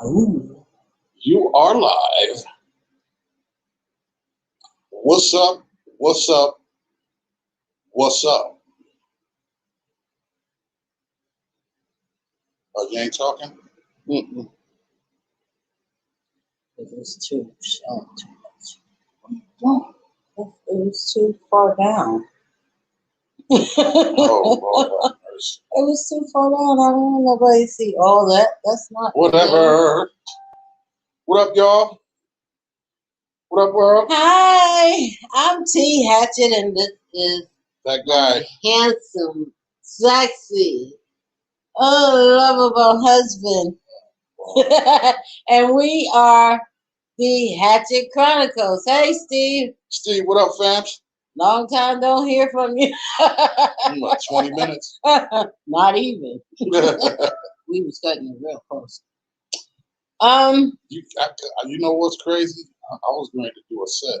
Ooh. You are live. What's up? What's up? What's up? Oh, you ain't talking? Mm-mm. It was too short. No, it was too far down. Oh, Lord have mercy. It was too far down. I don't want nobody to see all that. That's not Whatever. What up, y'all? What up, world? Hi, I'm T. Hatchett, and this is That guy. handsome, sexy, lovable husband. And we are the Hatchett Chronicles. Hey, Steve. Steve, what up, fam? Long time don't hear from you. What, 20 minutes? Not even. We was cutting it real close. You know what's crazy? I was going to do a set,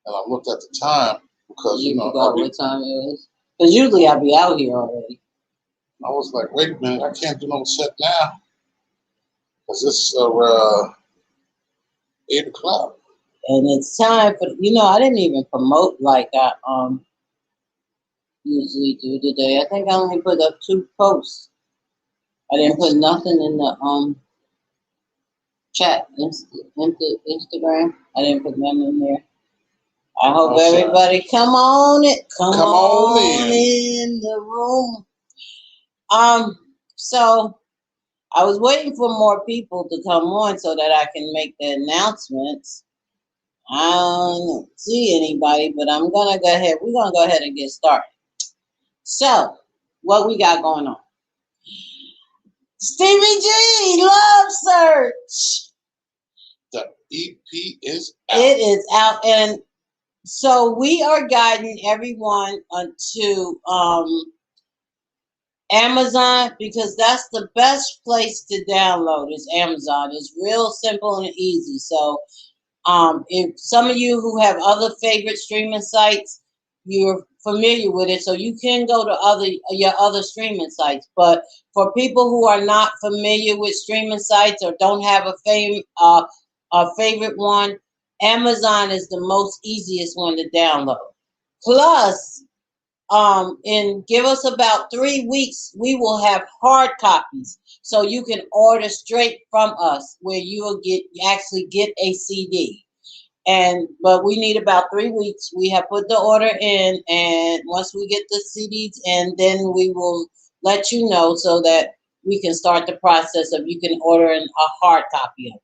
and I looked at the time because, you know, what time it is? Because usually I'll be out here already. I was like, wait a minute, I can't do no set now because it's 8 o'clock. And it's time for, I didn't even promote like I usually do today. I think I only put up 2 posts. I didn't put nothing in the chat, Instagram. I didn't put nothing in there. I hope everybody come on in the room. So I was waiting for more people to come on so that I can make the announcements. I don't see anybody, but I'm gonna go ahead. We're gonna go ahead and get started. So, what we got going on? Stevie G, Love Search. The EP is out. It is out, and so we are guiding everyone to Amazon, because that's the best place to download is Amazon. It's real simple and easy. So if some of you who have other favorite streaming sites, you're familiar with it, so you can go to your other streaming sites. But for people who are not familiar with streaming sites or don't have a favorite one, Amazon is the most easiest one to download. Plus, give us about 3 weeks, we will have hard copies, so you can order straight from us, where you will actually get a CD. But we need about 3 weeks. We have put the order in, and once we get the CDs in, then we will let you know so that we can start the process of you can order a hard copy of it.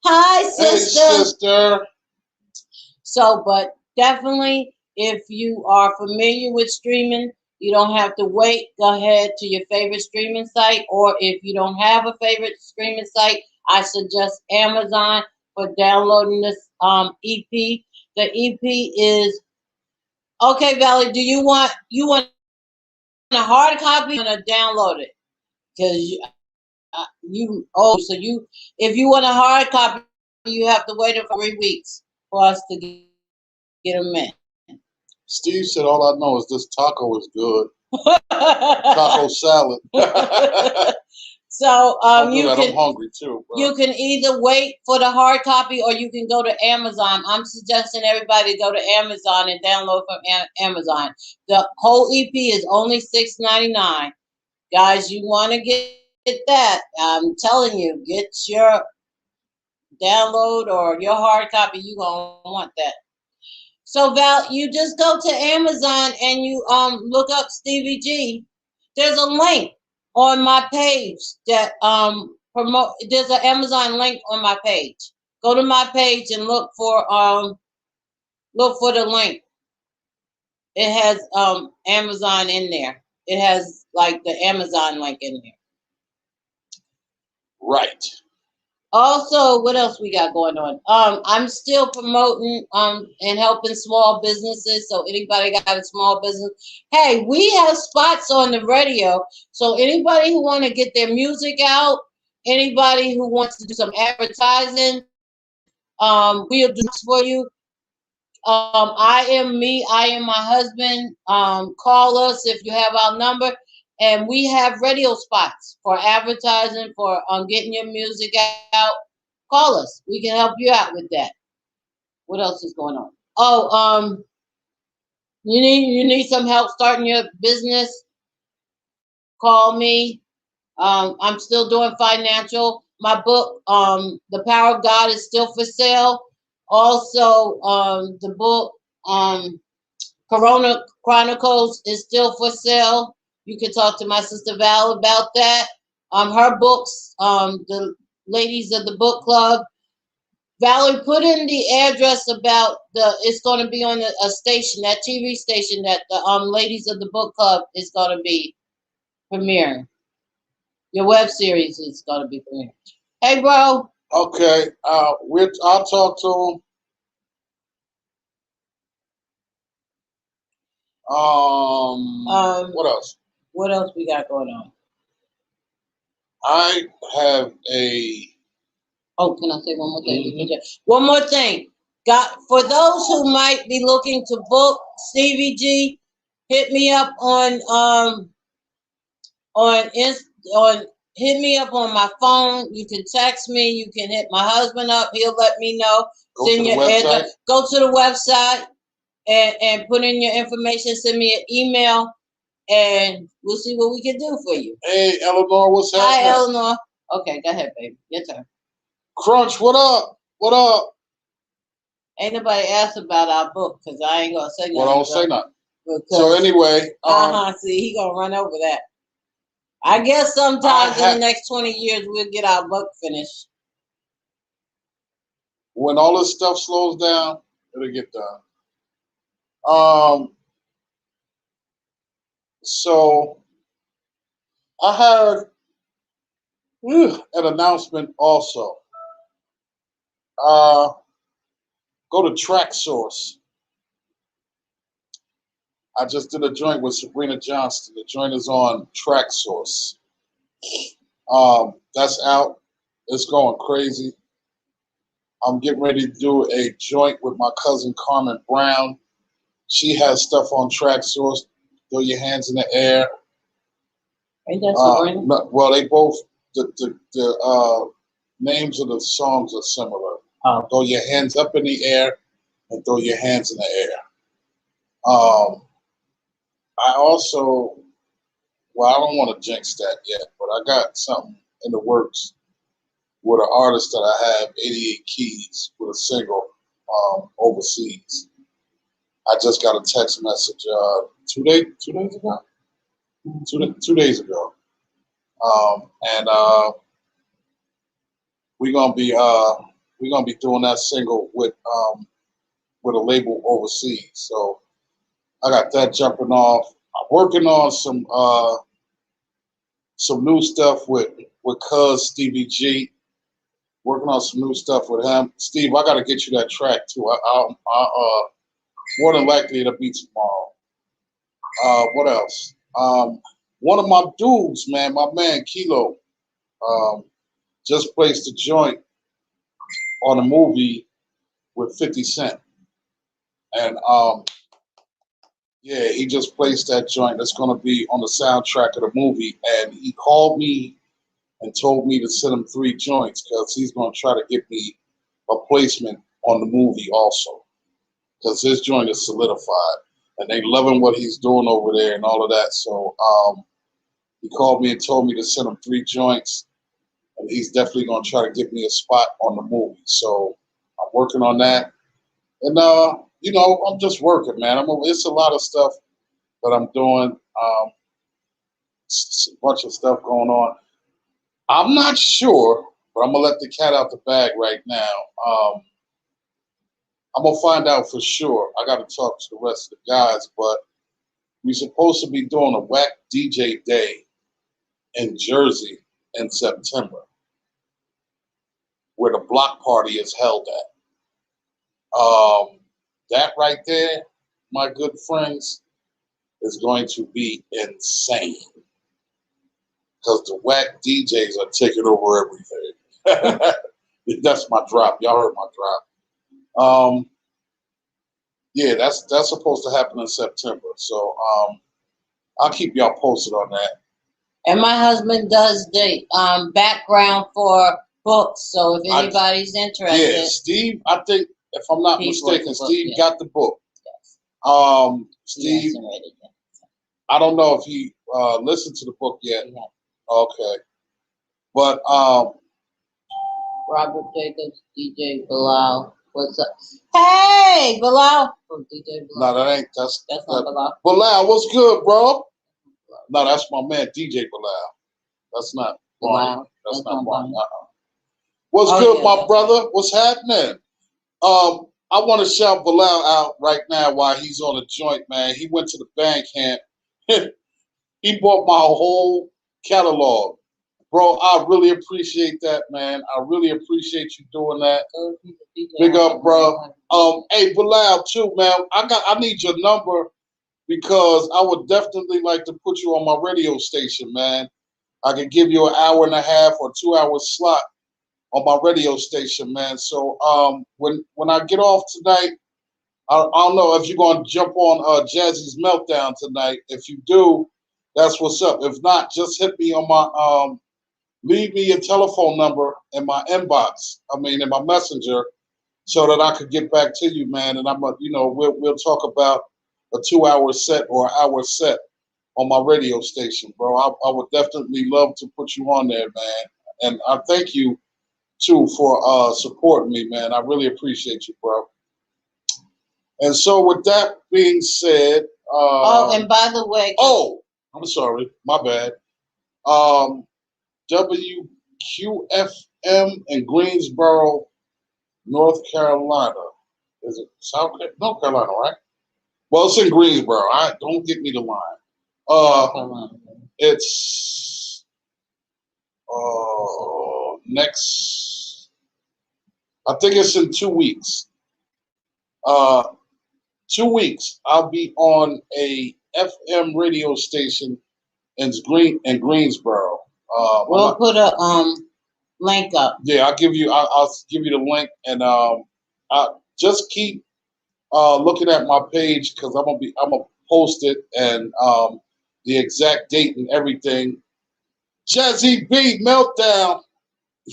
Hi, sister. Hey, sister. So, but definitely, if you are familiar with streaming, you don't have to wait. Go ahead to your favorite streaming site, or if you don't have a favorite streaming site, I suggest Amazon for downloading this EP. The EP is okay. Valerie, do you want a hard copy or want to download it? Because if you want a hard copy, you have to wait for 3 weeks for us to get them in. Steve said, all I know is this taco is good. Taco salad. So I'm hungry too, bro. You can either wait for the hard copy or you can go to Amazon. I'm suggesting everybody go to Amazon and download from Amazon. The whole EP is only $6.99. Guys, you want to get that. I'm telling you, get your download or your hard copy. You're going to want that. So Val, you just go to Amazon and you look up Stevie G. There's a link on my page that there's an Amazon link on my page. Go to my page and look for the link. It has Amazon in there. It has like the Amazon link in there. Right. Also, what else we got going on? I'm still promoting and helping small businesses. So anybody got a small business, hey, we have spots on the radio. So anybody who want to get their music out, anybody who wants to do some advertising, we'll do this for you. I am my husband. Call us if you have our number. And we have radio spots for advertising, for getting your music out. Call us. We can help you out with that. What else is going on? Oh, you need some help starting your business? Call me. I'm still doing financial. My book, The Power of God, is still for sale. Also, the book, Corona Chronicles, is still for sale. You can talk to my sister Val about that. Her books, the ladies of the book club. Valerie, put in the address about it's going to be on a station, that TV station that the ladies of the book club is going to be premiering. Your web series is going to be premiering. Hey, bro. Okay. I'll talk to him. What else? What else we got going on? I have a. Oh, can I say one more thing? Mm-hmm. One more thing. For those who might be looking to book Stevie G, hit me up on hit me up on my phone. You can text me. You can hit my husband up. He'll let me know. Send your address. Go to the website and put in your information. Send me an email, and we'll see what we can do for you. Hey, Eleanor, what's happening? Hi, Eleanor. Okay, go ahead, baby. Your turn. Crunch, what up? What up? Ain't nobody asked about our book because I ain't gonna say nothing. Well, don't say nothing. So anyway, see, he gonna run over that. I guess sometimes in the next 20 years we'll get our book finished. When all this stuff slows down, it'll get done. So I had an announcement also. Go to Track Source. I just did a joint with Sabrina Johnston. The joint is on Track Source. That's out. It's going crazy. I'm getting ready to do a joint with my cousin Carmen Brown. She has stuff on Track Source. Throw your hands in the air. Ain't that Sabrina? Well, they both the names of the songs are similar. Oh. Throw your hands up in the air and throw your hands in the air. I also, well, I don't want to jinx that yet, but I got something in the works with an artist that I have, 88 Keys, with a single overseas. I just got a text message 2 days ago. 2 days ago, and we're gonna be doing that single with a label overseas. So I got that jumping off. I'm working on some new stuff with Cuz Stevie G. Working on some new stuff with him. Steve, I got to get you that track too. More than likely it'll be tomorrow. What else? One of my dudes, man, my man Kilo, just placed a joint on a movie with 50 Cent. And yeah, he just placed that joint that's going to be on the soundtrack of the movie. And he called me and told me to send him 3 joints because he's going to try to get me a placement on the movie also. Because his joint is solidified. And they loving what he's doing over there and all of that. So he called me and told me to send him 3 joints. And he's definitely going to try to get me a spot on the movie. So I'm working on that. And, you know, I'm just working, man. It's a lot of stuff that I'm doing. It's a bunch of stuff going on. I'm not sure, but I'm going to let the cat out the bag right now. I'm going to find out for sure. I got to talk to the rest of the guys, but we're supposed to be doing a whack DJ day in Jersey in September, where the block party is held at. That right there, my good friends, is going to be insane. Because the whack DJs are taking over everything. That's my drop. Y'all heard my drop. Yeah, that's supposed to happen in September. So I'll keep y'all posted on that. And my husband does the background for books. So if anybody's interested, yeah, Steve. I think if I'm not mistaken, Steve got the book. Yes. Steve. He hasn't read it yet. I don't know if he listened to the book yet. Yeah. Okay, but Robert Jacobs, DJ Bilal. What's up? Hey, Bilal. Oh, DJ Bilal. No, that ain't. That's not Bilal. Bilal, what's good, bro? No, that's my man, DJ Bilal. That's not Barney. That's not Barney. What's good, my brother? Right. What's happening? I want to shout Bilal out right now while he's on a joint, man. He went to the band camp. He bought my whole catalog. Bro, I really appreciate that, man. I really appreciate you doing that. Big up, bro. Hey, Bilal, too, man. I need your number because I would definitely like to put you on my radio station, man. I can give you an hour and a half or 2 hour slot on my radio station, man. So when I get off tonight, I don't know if you're going to jump on Jazzy's Meltdown tonight. If you do, that's what's up. If not, just hit me on my leave me your telephone number in my inbox. In my messenger, so that I could get back to you, man. And we'll talk about a 2 hour set or an hour set on my radio station, bro. I would definitely love to put you on there, man. And I thank you too for supporting me, man. I really appreciate you, bro. And so with that being said, and by the way, I'm sorry, my bad. WQFM in Greensboro, North Carolina. Is it North Carolina, right? Well, it's in Greensboro. Don't get me the line. It's next. I think it's in 2 weeks. 2 weeks. I'll be on a FM radio station in Greensboro. We'll put a link up. Yeah, I'll give you the link, and I just keep looking at my page because I'm gonna post it and the exact date and everything. Jazzy B Meltdown.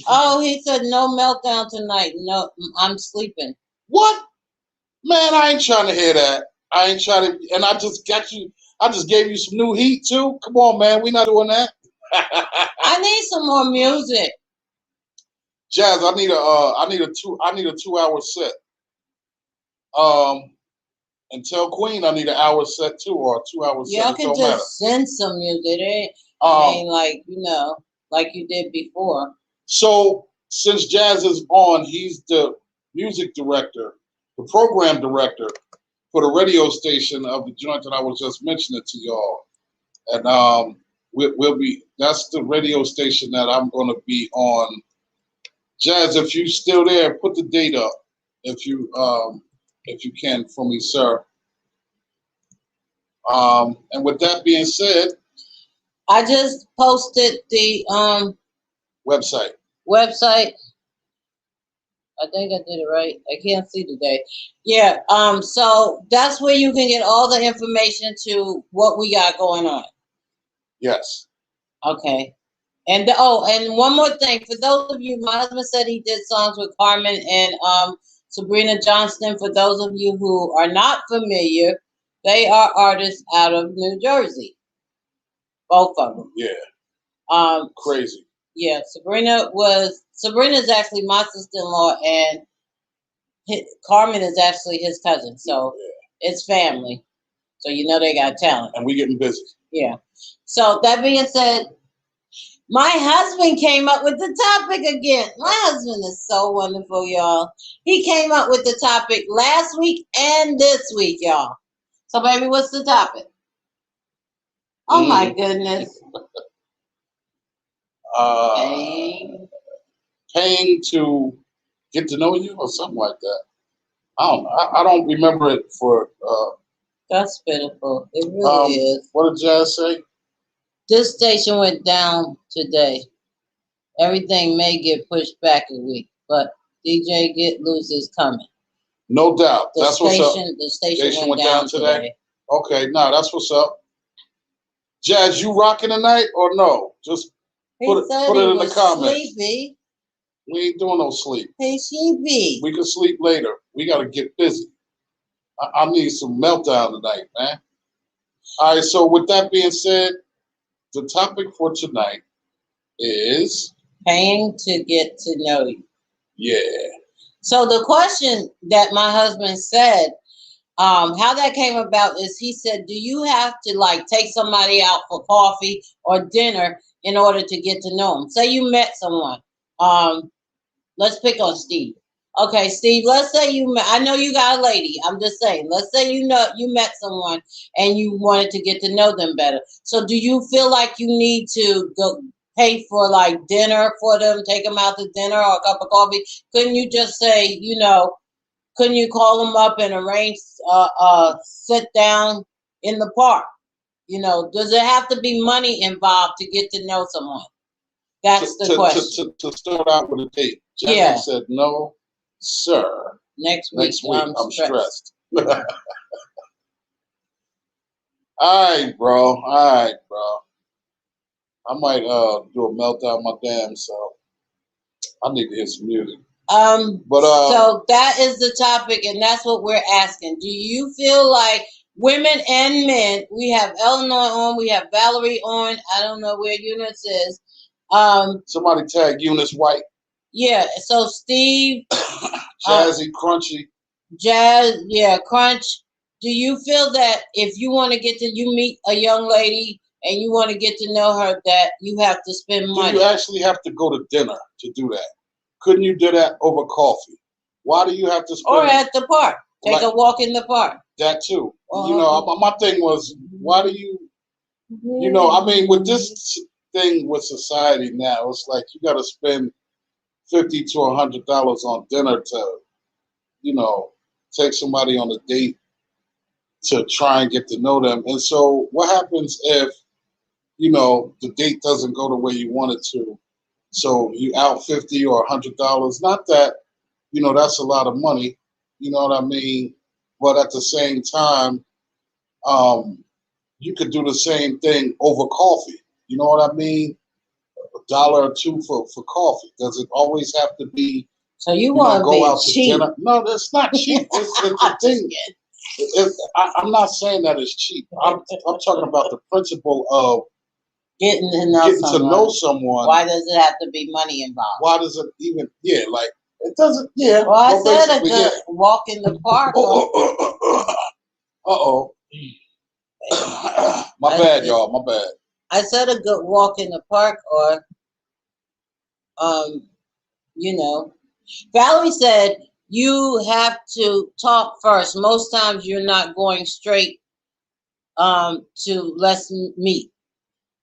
Oh, he said no meltdown tonight. No, I'm sleeping. What? Man, I ain't trying to hear that. I ain't trying to, and I just gave you some new heat too. Come on, man, we not doing that. I need some more music. Jazz, I need a 2 hour set. And tell Queen I need an hour set too, or a 2 hour set. Y'all can just send some music. It ain't like like you did before. So since Jazz is on, he's the music director, the program director for the radio station of the joint that I was just mentioning to y'all. And that's the radio station that I'm going to be on. Jazz, if you still there, put the date up if you can for me, sir. And with that being said, I just posted the website. I think I did it right. I can't see today. Yeah. So that's where you can get all the information to what we got going on. Yes. Okay. And and one more thing for those of you, my husband said he did songs with Carmen and Sabrina Johnston. For those of you who are not familiar, they are artists out of New Jersey. Both of them. Yeah. Crazy. Yeah, Sabrina's actually my sister-in-law, and Carmen is actually his cousin. So it's family. So they got talent. And we getting busy. Yeah. So that being said, my husband came up with the topic again. My husband is so wonderful, y'all. He came up with the topic last week and this week, y'all. So, baby, what's the topic? Oh, my goodness. Paying to get to know you or something like that. I don't know. I don't remember it for... That's pitiful. It really is. What did Jazz say? This station went down today. Everything may get pushed back a week, but DJ Get Loose is coming. No doubt. That's what's up. The station went down today. Okay, no, that's what's up. Jazz, you rocking tonight or no? Just put it in the comments. Sleepy. We ain't doing no sleep. Hey, sleepy. We can sleep later. We got to get busy. I need some meltdown tonight, man. All right, so with that being said, the topic for tonight is paying to get to know you. Yeah. So the question that my husband said, how that came about is he said, do you have to like take somebody out for coffee or dinner in order to get to know them? Say you met someone. Let's pick on Steve. Okay, Steve, let's say you met, I know you got a lady. I'm just saying, let's say you met someone and you wanted to get to know them better. So do you feel like you need to go pay for like dinner for them, take them out to dinner or a cup of coffee? Couldn't you just say, couldn't you call them up and arrange sit down in the park? Does it have to be money involved to get to know someone? That's the question. To start out with a date. Jasmine said no, sir. Next week I'm stressed. All right, bro. I might do a meltdown my damn self. I need to hear some music. So that is the topic, and that's what we're asking. Do you feel like women and men? We have Eleanor on, we have Valerie on. I don't know where Eunice is. Somebody tag Eunice White. Yeah. So Steve, Jazzy, Crunchy. Jazz, Crunch. Do you feel that if you want to you meet a young lady and you want to get to know her, that you have to spend money? Do you actually have to go to dinner to do that? Couldn't you do that over coffee? Why do you have to spend? Or at the park. Take a walk in the park. That too. My thing was, why do you, with this thing with society now, it's like you got to spend $50 to $100 on dinner to, take somebody on a date to try and get to know them. And so what happens if, the date doesn't go the way you want it to? So you out $50 or $100. Not that, that's a lot of money. You know what I mean? But at the same time, you could do the same thing over coffee. You know what I mean? $1 or $2 for coffee. Does it always have to be? So you want to go out cheap? To dinner? No, that's not cheap. It's a thing. I'm not saying that it's cheap. I'm talking about the principle of getting to know someone. Why does it have to be money involved? Why does it even? Yeah, like it doesn't. Yeah. Well, I said a good walk in the park. My bad, y'all. My bad. I said a good walk in the park, or Valerie said you have to talk first. Most times you're not going straight to let's meet.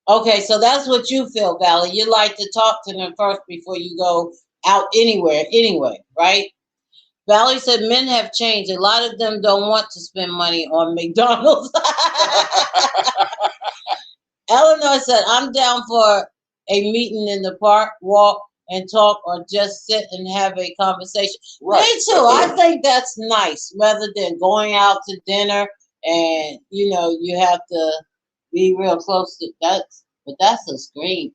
Okay, so that's what you feel, Valerie. You like to talk to them first before you go out anywhere, anyway, right? Valerie said men have changed. A lot of them don't want to spend money on McDonald's. Eleanor said, I'm down for a meeting in the park, walk and talk, or just sit and have a conversation. Right. Me too. I think that's nice rather than going out to dinner and, you have to be real close to that. But that's a scheme.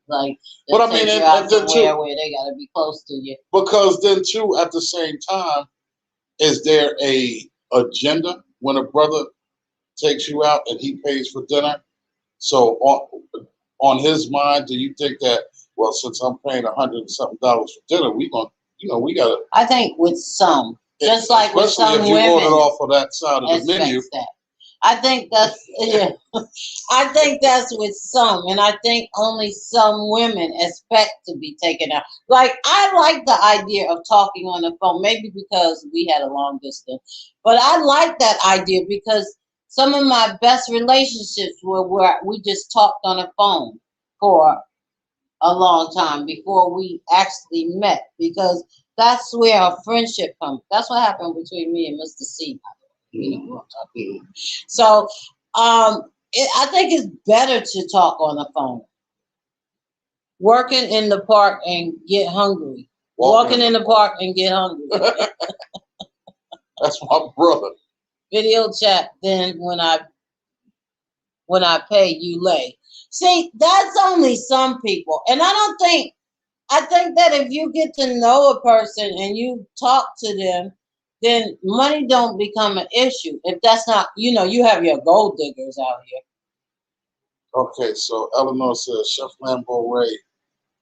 Like, but I mean, and then too, where they got to be close to you. Because then too, at the same time, is there a agenda when a brother takes you out and he pays for dinner? So on his mind, do you think that, well, since I'm paying $100 and something for dinner, we gotta. I think with some, just like with some women, especially if you order off of that side of the menu. I think that's I think that's with some, and I think only some women expect to be taken out. Like, I like the idea of talking on the phone, maybe because we had a long distance, but I like that idea because some of my best relationships were where we just talked on the phone for a long time before we actually met, because that's where our friendship comes. That's what happened between me and Mr. C. So I think it's better to talk on the phone. Working in the park and get hungry. Walking in the park and get hungry. That's my brother. Video chat. Then when I when I pay, you lay. See, that's only some people. And I think that if you get to know a person and you talk to them, then money don't become an issue. If that's not, you have your gold diggers out here. Okay, so Eleanor says Chef Lambo Ray.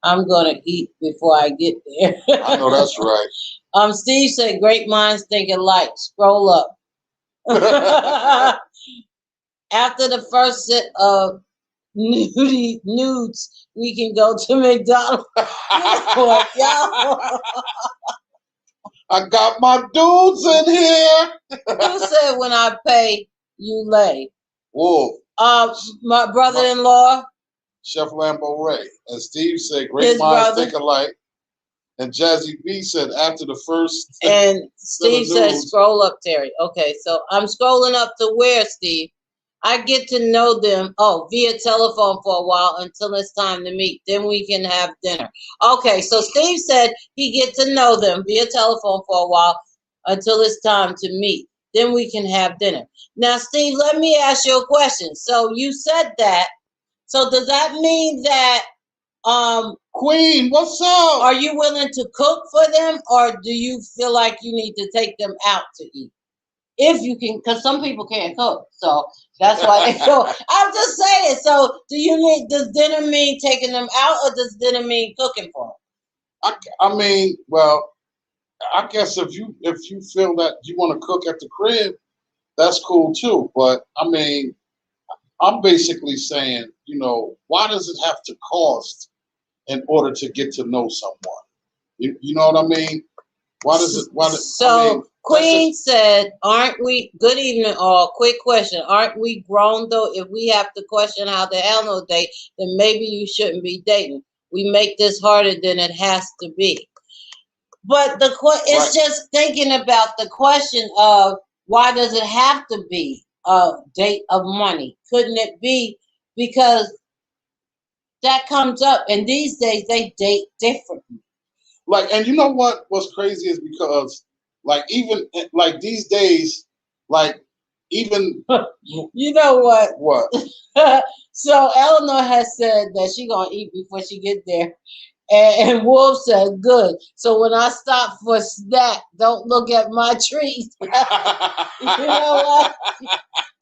I'm gonna eat before I get there. I know that's right. Steve said, "Great minds think alike." Scroll up. After the first set of nudes, we can go to McDonald's. What, y'all? I got my dudes in here. Who said when I pay, you lay? Wolf. My brother-in-law. Chef Lambo Ray. And Steve said, great minds think alike. And Jazzy B said, after the first. And Steve said, scroll up, Terry. Okay, so I'm scrolling up to where, Steve? I get to know them, via telephone for a while until it's time to meet. Then we can have dinner. Okay, so Steve said he get to know them via telephone for a while until it's time to meet. Then we can have dinner. Now, Steve, let me ask you a question. So you said that. So does that mean that Queen, what's up? Are you willing to cook for them, or do you feel like you need to take them out to eat? If you can, because some people can't cook, so that's why they go. I'm just saying. So, does dinner mean taking them out, or does dinner mean cooking for them? I mean, well, I guess if you feel that you want to cook at the crib, that's cool too. But I mean, I'm basically saying, why does it have to cost in order to get to know someone? You know what I mean? Why does it? Queen said, aren't we, good evening all, quick question, aren't we grown though? If we have to question how the hell no date, then maybe you shouldn't be dating. We make this harder than it has to be. But it's just thinking about the question of why does it have to be a date of money? Couldn't it be because that comes up, and these days they date differently. And you know what's crazy is because even these days, even you know what? So Eleanor has said that she gonna eat before she get there, and Wolf said good. So when I stop for a snack, don't look at my treat. You know what?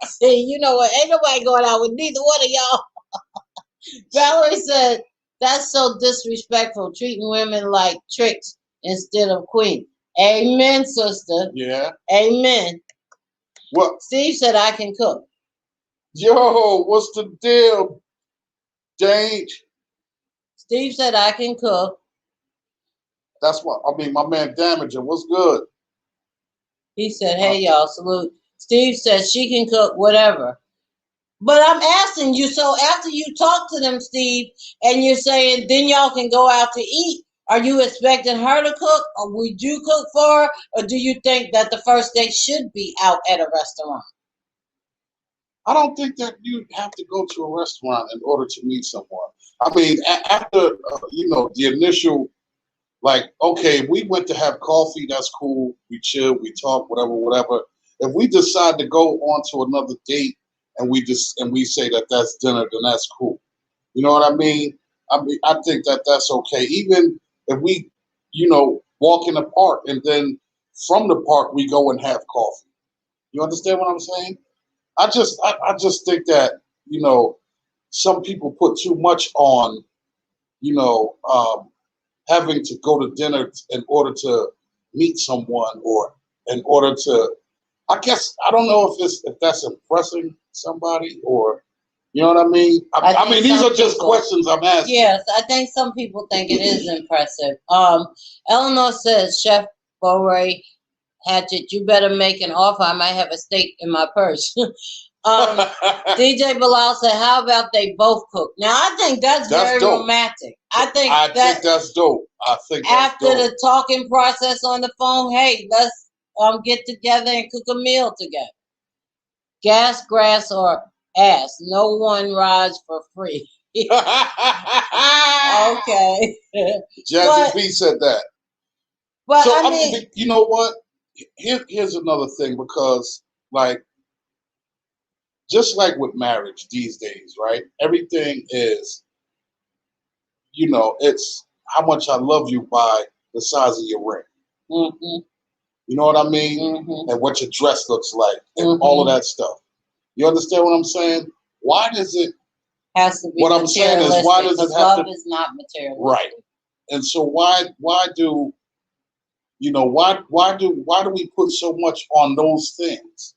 See, you know what? Ain't nobody going out with neither one of y'all. Valerie said, that's so disrespectful, treating women like tricks instead of queen. Amen, sister. Yeah. Amen. What? Steve said, I can cook. Yo, what's the deal, Dane? Steve said, I can cook. That's what, my man Damager, what's good? He said, hey, y'all, salute. Steve said, she can cook whatever. But I'm asking you, so after you talk to them, Steve, and you're saying, then y'all can go out to eat, are you expecting her to cook, or would you cook for her, or do you think that the first date should be out at a restaurant? I don't think that you have to go to a restaurant in order to meet someone. I mean, after, the initial, okay, we went to have coffee, that's cool, we chill, we talk, whatever. If we decide to go on to another date, and we say that that's dinner, then that's cool. You know what I mean? I think that that's okay. Even if we, walk in the park and then from the park we go and have coffee. You understand what I'm saying? I just think that some people put too much on, having to go to dinner in order to meet someone or in order to. I guess I don't know if that's impressing somebody or, you know what I mean? I mean, these are just questions I'm asking. Yes, I think some people think it is impressive. Eleanor says, Chef Borey Hatchett, you better make an offer. I might have a steak in my purse. DJ Bilal said, how about they both cook? Now, I think that's very dope. Romantic. I think that's dope. I think that's after dope. The talking process on the phone, hey, let's get together and cook a meal together. Gas, grass, or ass. No one rides for free. Okay. Jazzy B said that. But so, I mean, you know what? Here's another thing, because just like with marriage these days, right? Everything is, it's how much I love you by the size of your ring. Mm-hmm. You know what I mean? Mm-hmm. And what your dress looks like and Mm-hmm. all of that stuff. You understand what I'm saying? Why does it has to be what I'm saying is why does it have love to is not materialistic. right? And so why do why do we put so much on those things?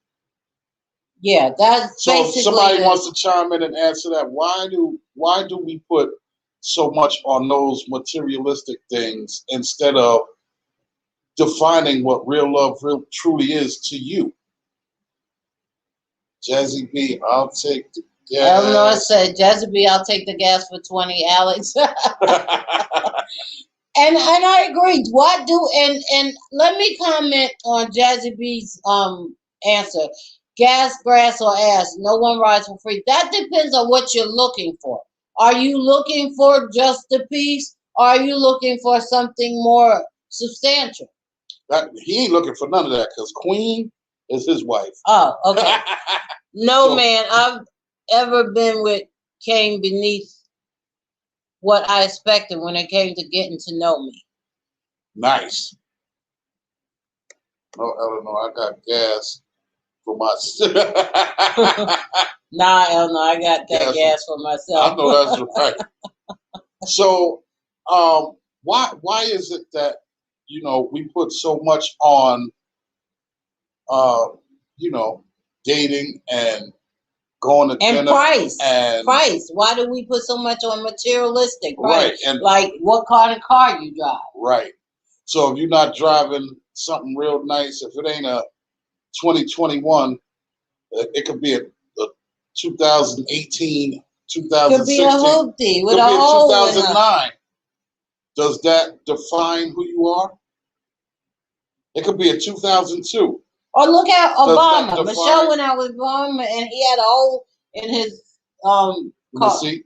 Yeah, that's so basically. If somebody wants to chime in and answer that, why do we put so much on those materialistic things instead of defining what real love truly is to you? Jazzy B, I'll take the gas. Eleanor said, Jazzy B, I'll take the gas for 20, Alex. And I agree. And let me comment on Jazzy B's answer. Gas, grass, or ass. No one rides for free. That depends on what you're looking for. Are you looking for just a piece? Or are you looking for something more substantial? He ain't looking for none of that because Queen is his wife. Oh, okay. No man I've ever been with came beneath what I expected when it came to getting to know me. Nice. No, Eleanor, I got gas for myself. Nah, Eleanor, I got that gas for myself. I know that's right. So, why is it that we put so much on dating and going to dinner and price? Why do we put so much on materialistic? Right, and like what kind of car you drive? Right. So if you're not driving something real nice, if it ain't a 2021, it could be a 2018, 2016. Could be a hoopty with could a be a hole 2009. Does that define who you are? It could be a 2002. Or look at Obama. Michelle went out with Obama and he had a hole in his car.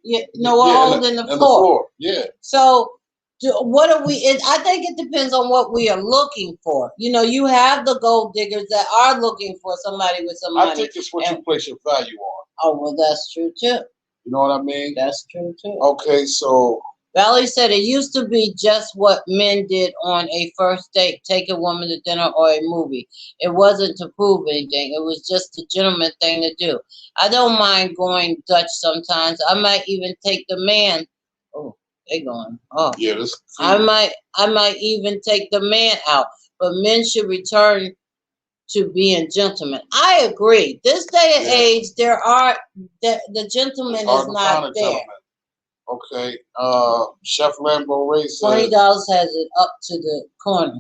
Yeah, no, a hole in the floor. Yeah. So what are we? I think it depends on what we are looking for. You have the gold diggers that are looking for somebody with some money. I think it's what you place your value on. Oh, well, that's true too. You know what I mean? That's true too. Okay, so Valerie said it used to be just what men did on a first date, take a woman to dinner or a movie. It wasn't to prove anything. It was just a gentleman thing to do. I don't mind going Dutch sometimes. I might even take the man. Oh, they going. Oh, yeah. I might even take the man out. But men should return to being gentlemen. I agree. This day and age, there are the gentleman is not there. Gentleman. Okay, Chef Lambo Ray says $20 has it up to the corner.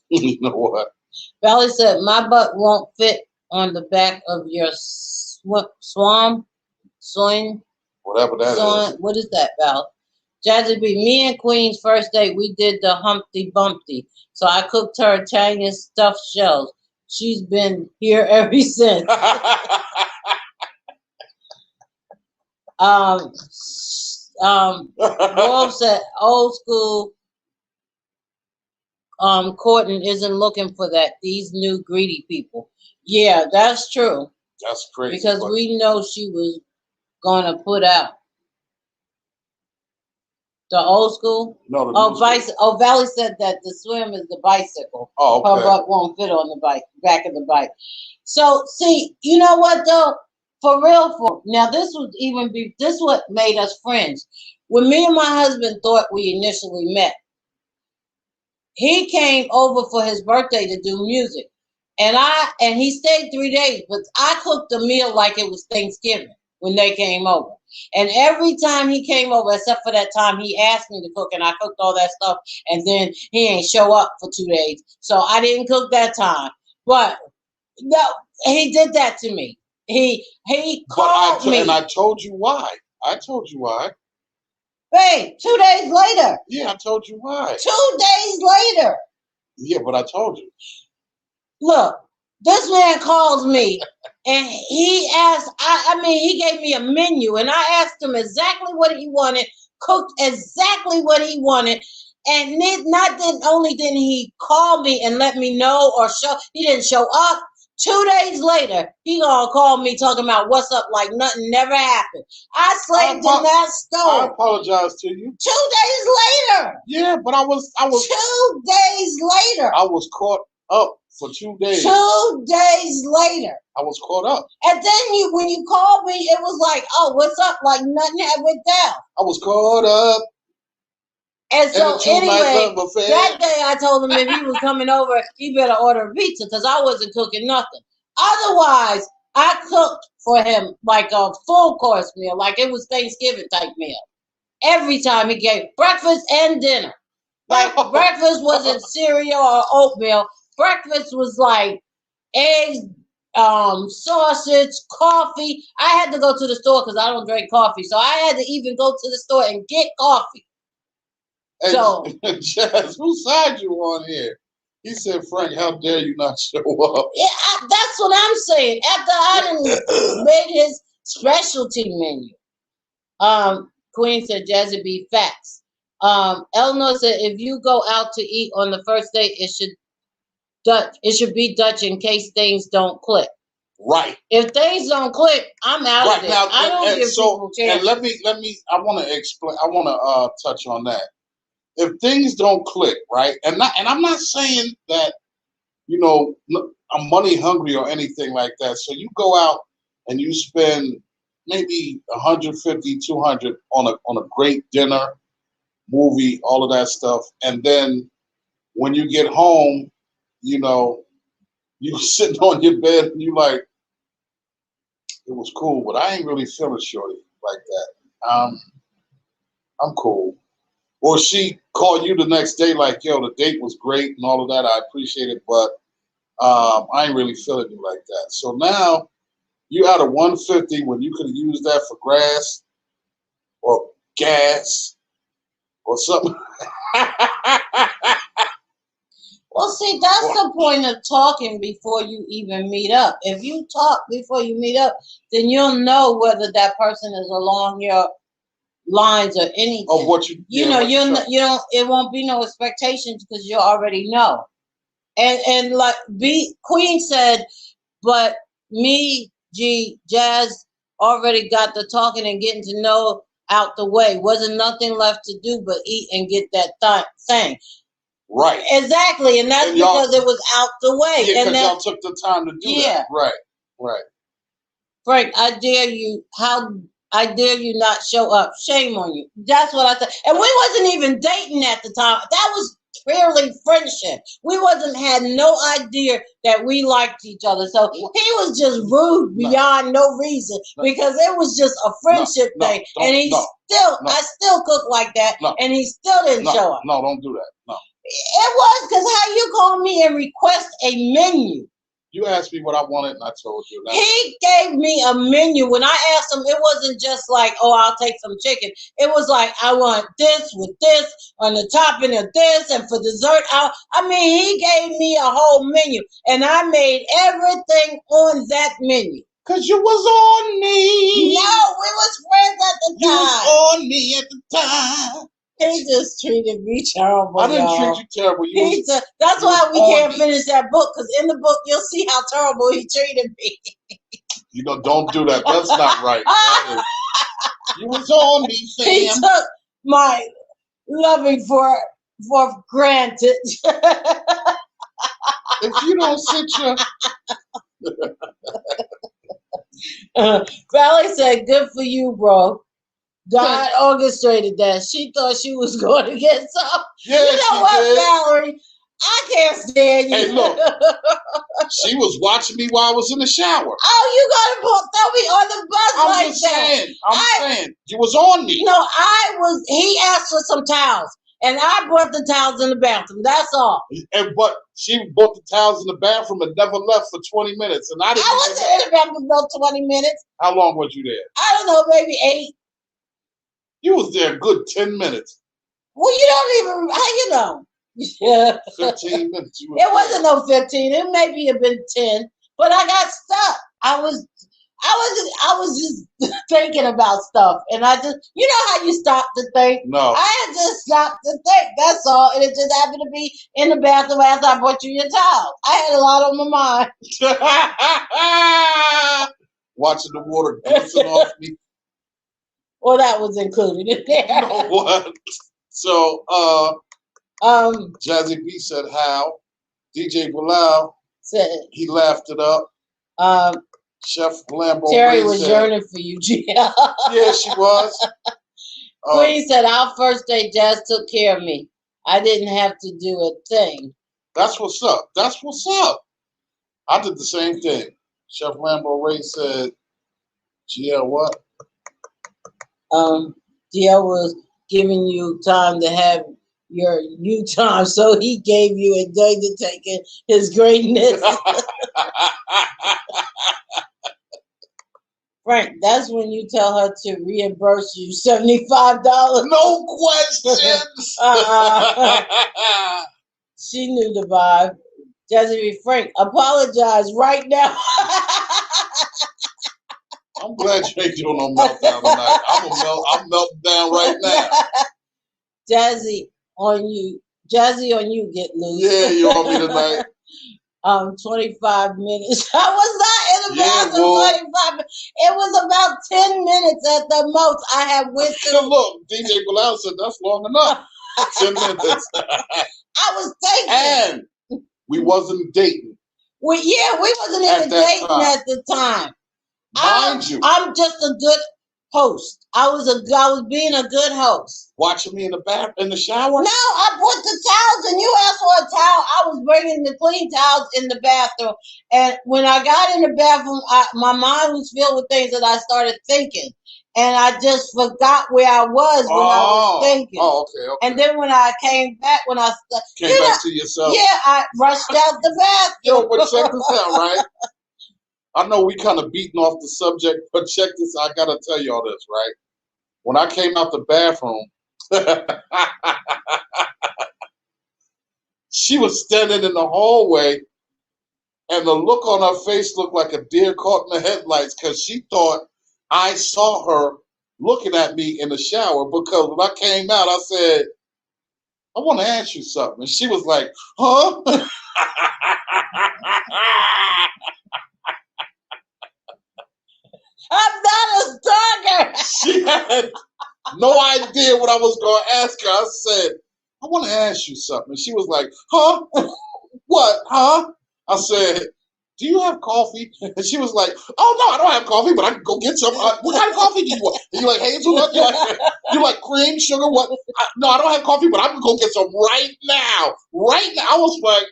You know what? Valley said, my butt won't fit on the back of your swing. Whatever that is. What is that, Val? Jazzy B, me and Queen's first date, we did the Humpty Bumpty. So I cooked her Italian stuffed shells. She's been here ever since. Wolf said, old school Courtney isn't looking for that. These new greedy people. Yeah, that's true. That's crazy. Because we know she was gonna put out the old school. No, the Valley said that the swim is the bicycle. Oh, okay. Her butt won't fit on the back of the bike. So see, you know what though? For real, now this what made us friends. When me and my husband thought we initially met, he came over for his birthday to do music. And he stayed 3 days, but I cooked a meal like it was Thanksgiving when they came over. And every time he came over, except for that time he asked me to cook, and I cooked all that stuff, and then he ain't show up for 2 days. So I didn't cook that time. But no, he did that to me. He called me. And I told you why. Hey, 2 days later. Yeah, I told you why. 2 days later. Yeah, but I told you. Look, this man calls me and he asked, he gave me a menu and I asked him exactly what he wanted, cooked exactly what he wanted. And not only didn't he call me and let me know he didn't show up, 2 days later, he gonna call me talking about what's up like nothing never happened. I slaved in that I store. apologize to you. 2 days later. Yeah, but I was 2 days later. I was caught up for 2 days. 2 days later. I was caught up. And then when you called me, it was like, oh, what's up? Like nothing had went down. I was caught up. And so anyway, that day I told him if he was coming over, he better order a pizza because I wasn't cooking nothing. Otherwise, I cooked for him like a full course meal, like it was Thanksgiving type meal. Every time he gave breakfast and dinner. Like breakfast wasn't cereal or oatmeal. Breakfast was like eggs, sausage, coffee. I had to go to the store because I don't drink coffee. So I had to even go to the store and get coffee. Hey, so Jazz, whose side you on here? He said, Frank, how dare you not show up? Yeah, that's what I'm saying. After I done made his specialty menu. Queen said Jazzy B facts. Eleanor said if you go out to eat on the first date, it should be Dutch in case things don't click. Right. If things don't click, I'm out of it. Now, I don't give people chances. And let me. I want to explain. I want to touch on that. If things don't click, right, and I'm not saying that I'm money hungry or anything like that. So you go out and you spend maybe 150, 200 on a great dinner, movie, all of that stuff, and then when you get home, you sitting on your bed and you like, it was cool, but I ain't really feeling shorty like that. I'm cool. Or she called you the next day like, yo, the date was great and all of that. I appreciate it, but I ain't really feeling you like that. So now you out of 150 when you could have used that for grass or gas or something. Well, see, that's the point of talking before you even meet up. If you talk before you meet up, then you'll know whether that person is along your lines or anything. Of what you don't. It won't be no expectations because you already know. And like Queen said, but me, Jazz already got the talking and getting to know out the way. Wasn't nothing left to do but eat and get that thing. Right. Exactly, and that's because it was out the way. Yeah, because y'all took the time to do that. Right. Frank, I dare you. I dare you not show up. Shame on you. That's what I said. And we wasn't even dating at the time. That was purely friendship. We had no idea that we liked each other. So he was just rude beyond no reason because it was just a friendship thing. And I still cook like that, and he still didn't show up. No, don't do that. No. It was because how you call me and request a menu. You asked me what I wanted, and I told you. He gave me a menu. When I asked him, it wasn't just like, oh, I'll take some chicken. It was like, I want this with this on the topping of this, and for dessert, he gave me a whole menu, and I made everything on that menu. Because you was on me. No, we was friends at the time. You was on me at the time. He just treated me terrible. I didn't treat you terrible. That's why we can't finish that book, because in the book you'll see how terrible he treated me. Don't do that. That's not right. You was on me, Sam. He took my loving for granted. If you don't sit your Valerie said, "Good for you, bro. God orchestrated that." She thought she was going to get some. Yeah, you know what, did. Valerie? I can't stand you. Hey, look. She was watching me while I was in the shower. Oh, you gotta throw me on the bus I'm saying. You was on me. No, he asked for some towels. And I brought the towels in the bathroom. That's all. But she brought the towels in the bathroom and never left for 20 minutes. And I wasn't in the bathroom no 20 minutes. How long was you there? I don't know, maybe 8. You was there a good 10 minutes. Well, you don't even, how you know? Yeah. 15 minutes. It wasn't no 15. It maybe have been 10. But I got stuck. I was just thinking about stuff, and I just, you know how you stop to think. No. I had just stopped to think. That's all, and it just happened to be in the bathroom after I brought you your towel. I had a lot on my mind. Watching the water glisten off me. Well, that was included in there. You know what? So, Jazzy B said how. DJ Bilal said he laughed it up. Chef Lambo Terry was yearning for you, Gia. Yeah, she was. Queen said our first day, Jazz took care of me. I didn't have to do a thing. That's what's up. That's what's up. I did the same thing. Chef Lambo Ray said, Gia, what? Gia was giving you time to have your you time, so he gave you a day to take in his greatness. Frank, that's when you tell her to reimburse you $75. No questions. She knew the vibe. Jazzy Frank, apologize right now. I'm glad you ain't doing no meltdown tonight. I'm melting down right now. Jazzy on you get loose. Yeah, you on me tonight. 25 minutes. I was not in the bathroom 25 minutes. It was about 10 minutes at the most. I have went through. Look, DJ Bilal said that's long enough. 10 minutes. I was thinking. And we wasn't dating. We wasn't even dating at the time. Mind you. I'm just a good host. I was being a good host. Watching me in the shower? No, I put the towels and you asked for a towel. I was bringing the clean towels in the bathroom. And when I got in the bathroom, my mind was filled with things that I started thinking. And I just forgot where I was when I was thinking. Oh, okay. And then when I came back, came back to yourself. Yeah, I rushed out the bathroom. Yo, but check this out, right? I know we kind of beating off the subject, but check this. I gotta tell y'all this, right? When I came out the bathroom, she was standing in the hallway, and the look on her face looked like a deer caught in the headlights because she thought I saw her looking at me in the shower. Because when I came out, I said, I want to ask you something. And she was like, huh? I'm not a stalker. She had no idea what I was going to ask her. I said, I want to ask you something. And she was like, huh? What? Huh? I said, do you have coffee? And she was like, oh, no, I don't have coffee, but I can go get some. What kind of coffee do you want? And you like hazelnut? You like cream, sugar? What? No, I don't have coffee, but I can go get some right now. Right now. I was like,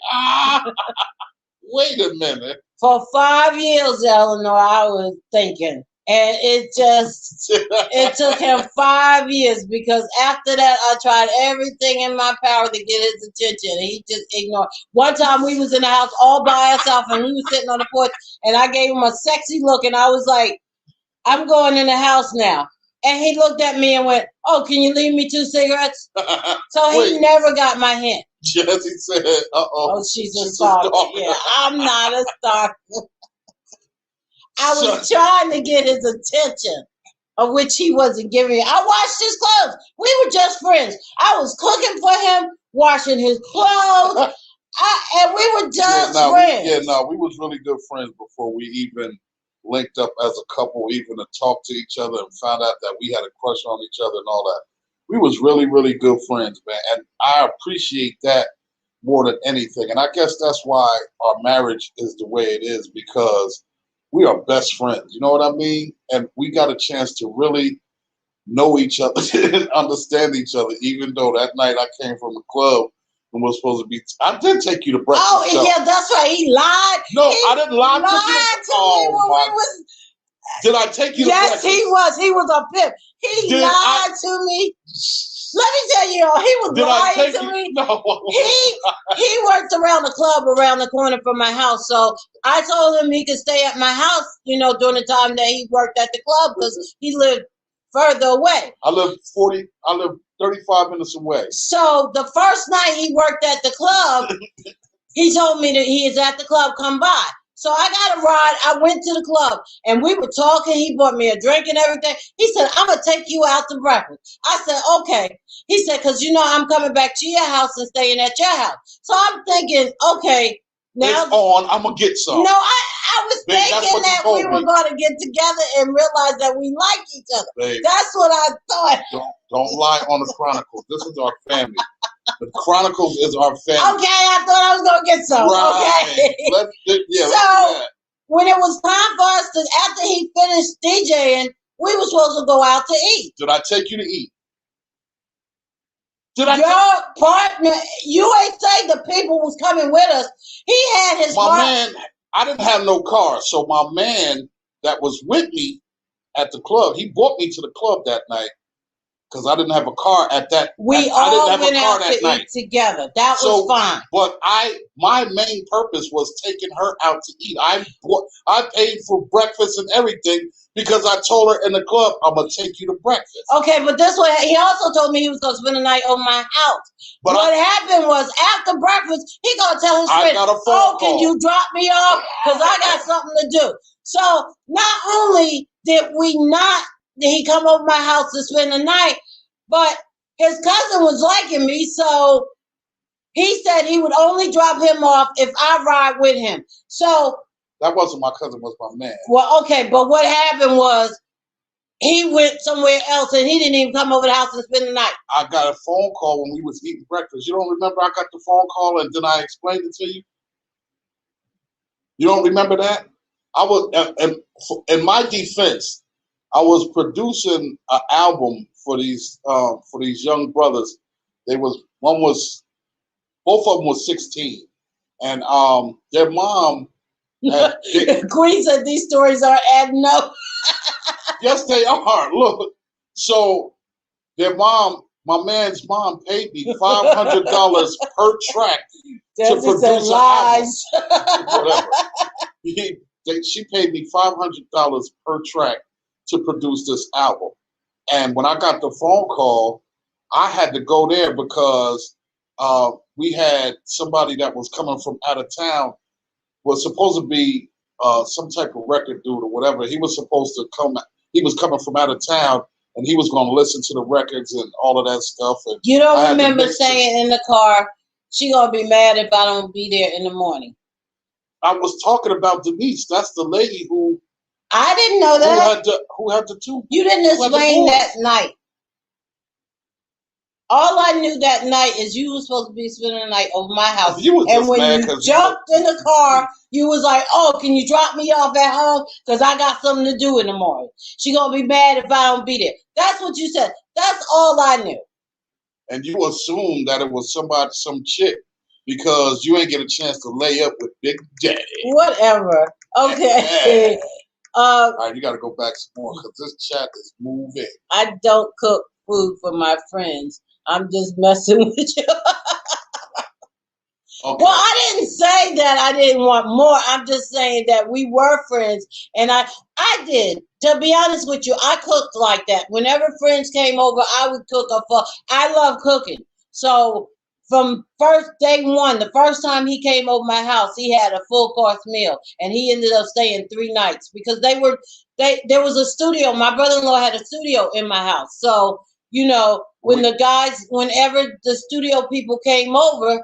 wait a minute. For 5 years, Eleanor, I was thinking. And it took him 5 years because after that, I tried everything in my power to get his attention. And he just ignored. One time we was in the house all by ourselves and we was sitting on the porch and I gave him a sexy look and I was like, I'm going in the house now. And he looked at me and went, oh, can you leave me 2 cigarettes? So he never got my hint. Jesse said, uh-oh. Oh, she's a stalker. Yeah, I'm not a stalker. I was trying to get his attention, of which he wasn't giving me. I washed his clothes. We were just friends. I was cooking for him, washing his clothes, and we were just friends. We was really good friends before we even linked up as a couple, even to talk to each other and found out that we had a crush on each other and all that. We was really, really good friends, man. And I appreciate that more than anything. And I guess that's why our marriage is the way it is, because we are best friends. You know what I mean? And we got a chance to really know each other and understand each other, even though that night I came from the club and was supposed to be. I did take you to breakfast. Oh, yeah, that's right. He lied. No, I didn't lie to you. Did I take you to breakfast? Yes, he was. He was a pimp. He lied to me. Let me tell you, he was lying to me. No. He worked around the club around the corner from my house. So I told him he could stay at my house, during the time that he worked at the club because he lived further away. I live 35 minutes away. So the first night he worked at the club, he told me that he is at the club, come by. So I got a ride. I went to the club and we were talking. He bought me a drink and everything. He said, I'm going to take you out to breakfast. I said, okay. He said, because you know I'm coming back to your house and staying at your house. So I'm thinking, okay, now it's on. I'm going to get some. No, I was Babe, thinking that we were going to get together and realize that we like each other. Babe, that's what I thought. Don't lie on the Chronicles. This is our family. The Chronicles is our family. Okay, I thought I was going to get some. Right. Okay. So when it was time for us to, after he finished DJing, we were supposed to go out to eat. Did I take you to eat? Your partner, you ain't say the people was coming with us. He had his man. I didn't have no car, so my man that was with me at the club, he brought me to the club that night because I didn't have a car at that. We all went out to eat together. That was fine. But my main purpose was taking her out to eat. I paid for breakfast and everything. Because I told her in the club, I'm going to take you to breakfast. Okay, but this way, he also told me he was going to spend the night over my house. But what happened was, after breakfast, he going to tell his friend, can you drop me off? Because I got something to do. So, not only did he come over my house to spend the night, but his cousin was liking me, so he said he would only drop him off if I ride with him. So... That wasn't my cousin, was my man. Well, okay, but what happened was he went somewhere else and he didn't even come over the house and spend the night. I got a phone call when we was eating breakfast. You don't remember I got the phone call and then I explained it to you? You don't remember that? I was, in my defense, I was producing an album for these young brothers. Both of them was 16, and their mom. Queen said these stories are adding up. Yes, they are. Look, so their mom, my man's mom, paid me $500 per track to produce an album. Whatever. She paid me $500 per track to produce this album. And when I got the phone call, I had to go there because we had somebody that was coming from out of town. Was supposed to be some type of record dude or whatever. He was supposed to come. He was coming from out of town, and he was going to listen to the records and all of that stuff. And you don't remember saying in the car, "She gonna be mad if I don't be there in the morning." I was talking about Denise. That's the lady who. I didn't know that. Who had the two? You didn't explain that night. All I knew that night is you were supposed to be spending the night over my house. And when you jumped in the car, you was like, oh, can you drop me off at home? Because I got something to do in the morning. She going to be mad if I don't be there. That's what you said. That's all I knew. And you assumed that it was some chick, because you ain't get a chance to lay up with Big Daddy. Whatever. Okay. All right, you got to go back some more because this chat is moving. I don't cook food for my friends. I'm just messing with you. Okay. Well, I didn't say that I didn't want more. I'm just saying that we were friends. And I did. To be honest with you, I cooked like that. Whenever friends came over, I would cook I love cooking. So from day one, the first time he came over my house, he had a full course meal. And he ended up staying 3 nights because there was a studio. My brother-in-law had a studio in my house. So, you know, whenever the studio people came over,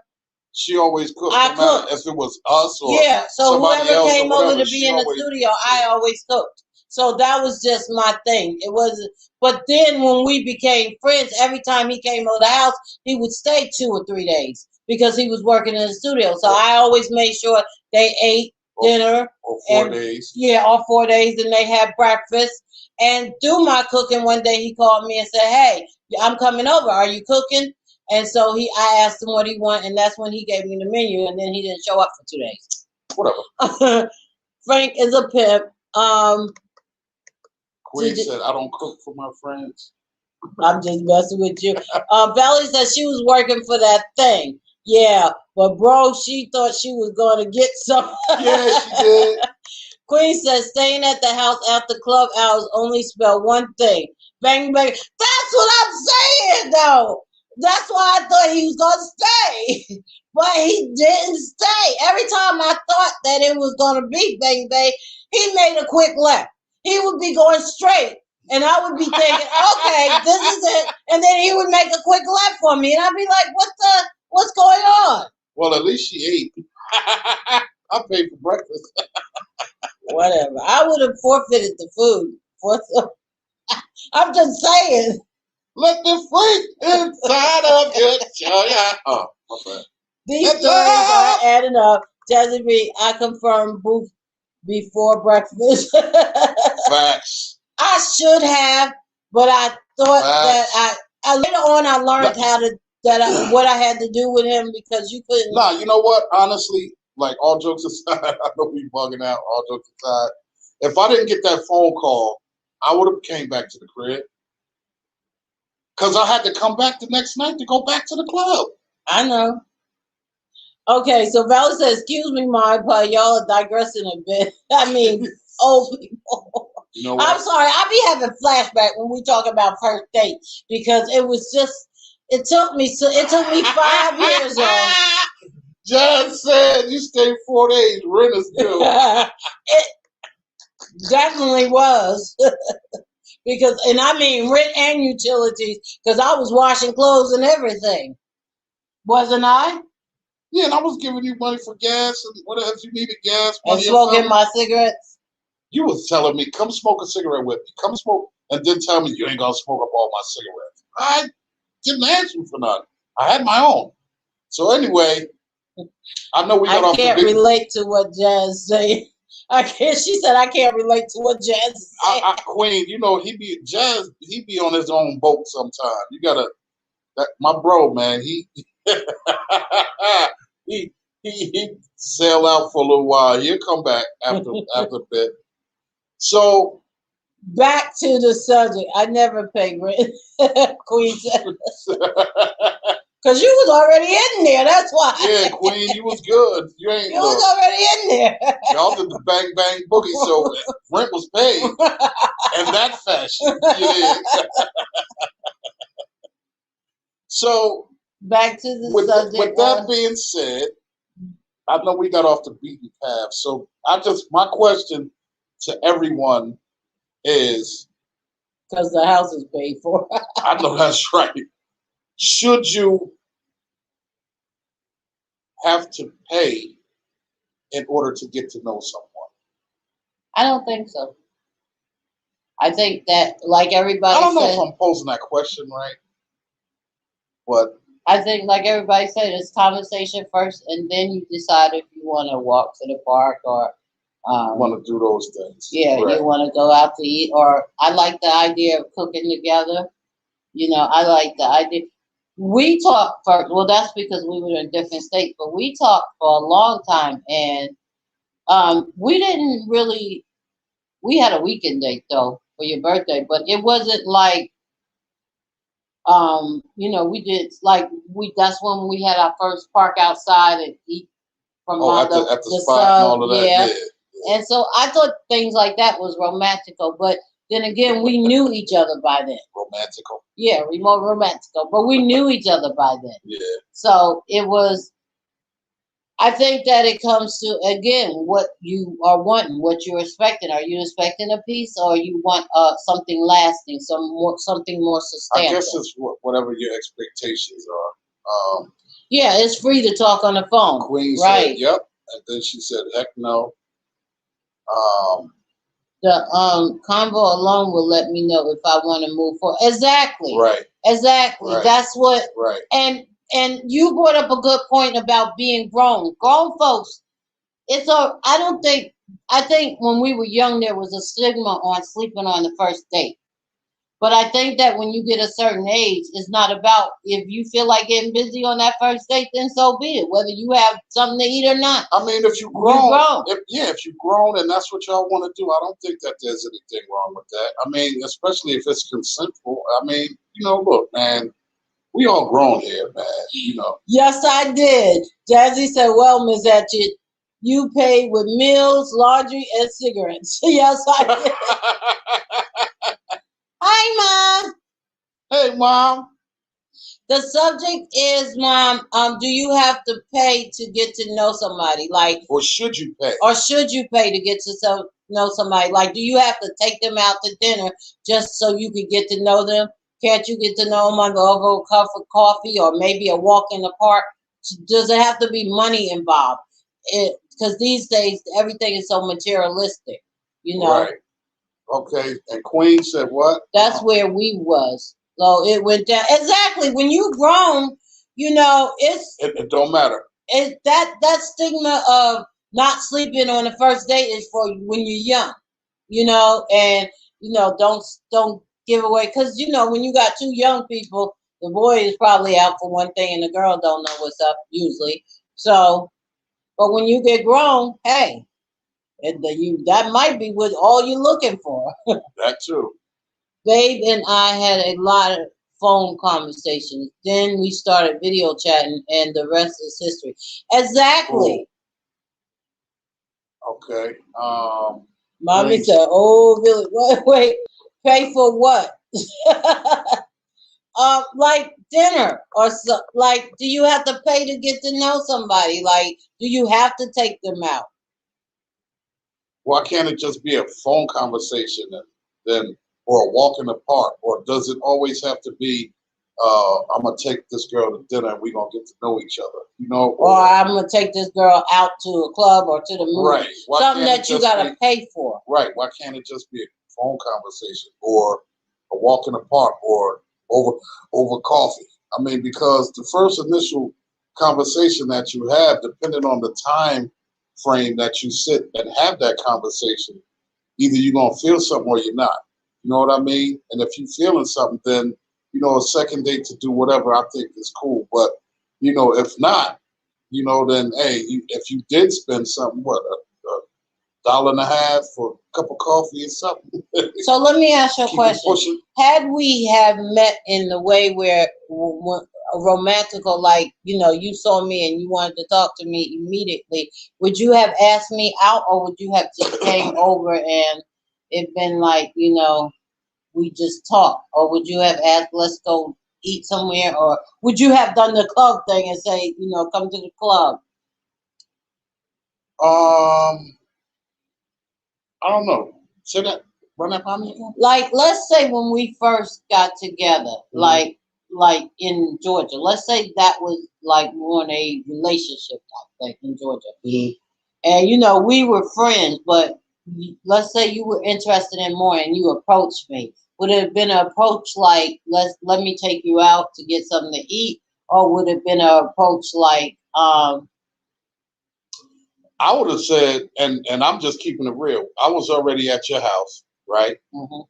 she always cooked. No matter if it was us or so whoever came over to be in the studio, I always cooked. So that was just my thing. It wasn't. But then when we became friends, every time he came over the house, he would stay 2 or 3 days because he was working in the studio. So I always made sure they ate dinner. Or 4 days. Yeah, all 4 days, and they had breakfast. And through my cooking, one day he called me and said, "Hey, I'm coming over. Are you cooking?" And so I asked him what he wanted, and that's when he gave me the menu, and then he didn't show up for 2 days. Whatever. Frank is a pimp. Queen said, I don't cook for my friends. I'm just messing with you. Belly said she was working for that thing. Yeah, but bro, she thought she was going to get some. Yeah, she did. Queen says, staying at the house after club hours only spell one thing. Bang, bang. That's what I'm saying, though. That's why I thought he was going to stay. But he didn't stay. Every time I thought that it was going to be Bang Bang, he made a quick left. He would be going straight. And I would be thinking, okay, this is it. And then he would make a quick left for me. And I'd be like, what's going on? Well, at least she ate. I paid for breakfast. Whatever. I would have forfeited the food. I'm just saying. Let the freak inside of you show ya. Oh, my bad. These stories are adding up. Jazzy B, I confirmed Booth before breakfast. Facts. I should have, but I thought Facts. that I later on I learned what I had to do with him because you couldn't. Nah, you know what? Honestly, like all jokes aside, I know we bugging out. All jokes aside, if I didn't get that phone call, I would have came back to the crib because I had to come back the next night to go back to the club. I know. Okay, so Valerie says, "Excuse me, my but y'all are digressing a bit. I mean, old people." You know what? I'm sorry. I be having flashback when we talk about first date because it was just. It took me 5 years on. John said you stayed 4 days. Rent is due. It definitely was. Because, and I mean rent and utilities, because I was washing clothes and everything. Wasn't I? Yeah, and I was giving you money for gas and whatever if you needed gas. And smoking my cigarettes. You was telling me, come smoke a cigarette with me. Come smoke, and then tell me you ain't gonna smoke up all my cigarettes. I didn't ask you for nothing. I had my own. So anyway, I know we got off the I can't relate to what Jazz said. I can't. She said I can't relate to what Jazz said. Queen, you know he be on his own boat sometime. You gotta, my bro, man. He he sail out for a little while. He'll come back after a bit. So back to the subject. I never pay rent, Queen said. Because you was already in there. That's why. Yeah, Queen, you was good. You was already in there. Y'all did the bang bang boogie, so rent was paid in that fashion. Yeah. So back to the subject. With that being said, I know we got off the beaten path. So my question to everyone is, because the house is paid for. I know that's right. Should you have to pay in order to get to know someone? I don't think so. I think that, like everybody said, I don't know if I'm posing that question right, but I think, like everybody said, it's conversation first, and then you decide if you want to walk to the park or want to do those things. Yeah, right. You want to go out to eat, or I like the idea of cooking together. You know, I like the idea. We talked first. Well, that's because we were in different states, but we talked for a long time, and we didn't really. We had a weekend date though for your birthday, but it wasn't like, you know, we did like that's when we had our first park outside and eat from at the spot and all of that. Yeah. And so I thought things like that was romantical, but then again, we knew each other by then. Romantical. Yeah, remote romantical, but we knew each other by then. Yeah. So it was. I think that it comes to, again, what you are wanting, what you're expecting. Are you expecting a piece, or you want something lasting, something more substantial? I guess it's whatever your expectations are. Yeah, it's free to talk on the phone. Queen right. said, "Yep," and then she said, "Heck no." The convo alone will let me know if I want to move forward. Exactly. Right. Exactly. Right. That's what. Right. And you brought up a good point about being grown. Grown folks, I think when we were young, there was a stigma on sleeping on the first date. But I think that when you get a certain age, it's not about, if you feel like getting busy on that first date, then so be it. Whether you have something to eat or not. I mean, if you're grown. If you're grown and that's what y'all want to do, I don't think that there's anything wrong with that. I mean, especially if it's consentful. I mean, you know, look, man. We all grown here, man. You know. Yes, I did. Jazzy said, "Well, Ms. Hatchett, you paid with meals, laundry, and cigarettes." Yes, I did. Hi, Mom. Hey, Mom. The subject is, Mom, do you have to pay to get to know somebody? Like, Or should you pay? or should you pay to get to know somebody? Like, do you have to take them out to dinner just so you can get to know them? Can't you get to know them on the over a cup of coffee or maybe a walk in the park? Does it have to be money involved? Because these days everything is so materialistic, you know. Right. Okay. And Queen said what? That's where we was. So it went down. Exactly. When you grown, you know, It don't matter. That stigma of not sleeping on the first date is for when you're young, you know, and you know, don't give away, because you know when you got two young people, the boy is probably out for one thing and the girl don't know what's up usually. So, but when you get grown, hey, that might be what all you're looking for. That too. Babe and I had a lot of phone conversations. Then we started video chatting, and the rest is history. Exactly. Okay. Mommy Queen said, "Oh, really? Wait, pay for what? Like dinner or so, like, do you have to pay to get to know somebody? Like, do you have to take them out? Why can't it just be a phone conversation and then, or a walk in the park? Or does it always have to be, I'm gonna take this girl to dinner and we're gonna get to know each other? You know, Or I'm gonna take this girl out to a club or to the movie. right? Why Something can't it that you just gotta be pay for. right? Why can't it just be a phone conversation or a walk in the park or over coffee? I mean, because the first initial conversation that you have, depending on the time frame that you sit and have that conversation, either you're gonna feel something or you're not. You know what I mean? And if you're feeling something, then you know a second date to do whatever I think is cool. But you know, if not, you know, then hey, if you did spend something, what a dollar and a half for a cup of coffee or something. So let me ask you a Keep it question. pushing. Had we have met in the way where a romantical, like, you know, you saw me and you wanted to talk to me immediately, would you have asked me out, or would you have just came over and it been like, you know, we just talked? Or would you have asked, let's go eat somewhere? Or would you have done the club thing and say, you know, come to the club? Um, I don't know. Say that. Run that by me again. Like, let's say when we first got together, Mhm. like in Georgia, let's say that was like more in a relationship type thing in Georgia. Mhm. And you know, we were friends, but let's say you were interested in more and you approached me. Would it have been an approach like, let me take you out to get something to eat? Or would it have been an approach like, I would have said, and I'm just keeping it real. I was already at your house, right? mhm.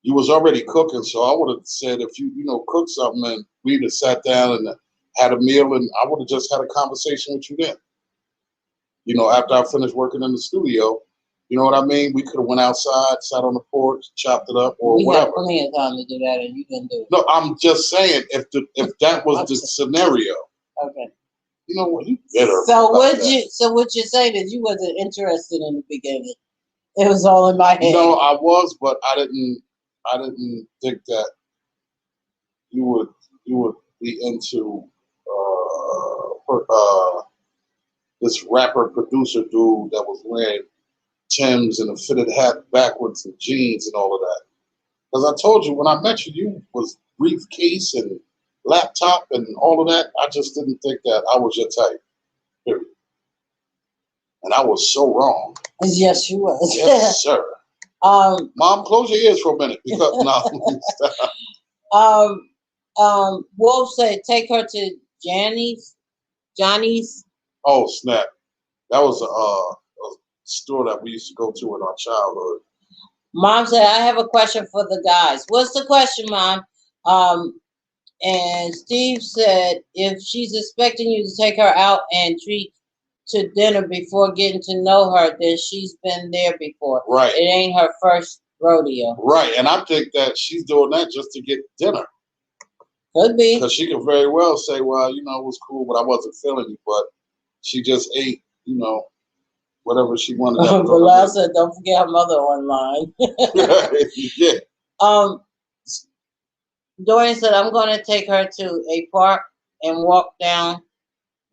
You was already cooking, so I would have said if you know cook something and we'd have sat down and had a meal, and I would have just had a conversation with you then. You know, after I finished working in the studio, you know what I mean? We could have went outside, sat on the porch, chopped it up, or We had whatever. plenty of time to do that and you didn't do it. No, I'm just saying if that was the scenario, Okay. you know what? You bitter. So about that. what you're saying is you wasn't interested in the beginning. It was all in my head. No, I was, but I didn't think that you would be into this rapper producer dude that was wearing Timbs and a fitted hat backwards and jeans and all of that. Because I told you when I met you, you was briefcase and laptop and all of that. I just didn't think that I was your type. Period. And I was so wrong. Yes, you was. Yes, sir. Mom, close your ears for a minute because Wolf said take her to Johnny's. Oh snap! That was a store that we used to go to in our childhood. Mom said I have a question for the guys. What's the question, Mom? And Steve said if she's expecting you to take her out and treat to dinner before getting to know her, then she's been there before. Right. It ain't her first rodeo. Right, and I think that she's doing that just to get dinner. Could be. Because she could very well say, well, you know, it was cool, but I wasn't feeling you. But she just ate, you know, whatever she wanted. Bilal said, don't forget her mother online. Yeah. Dorian said, I'm going to take her to a park and walk down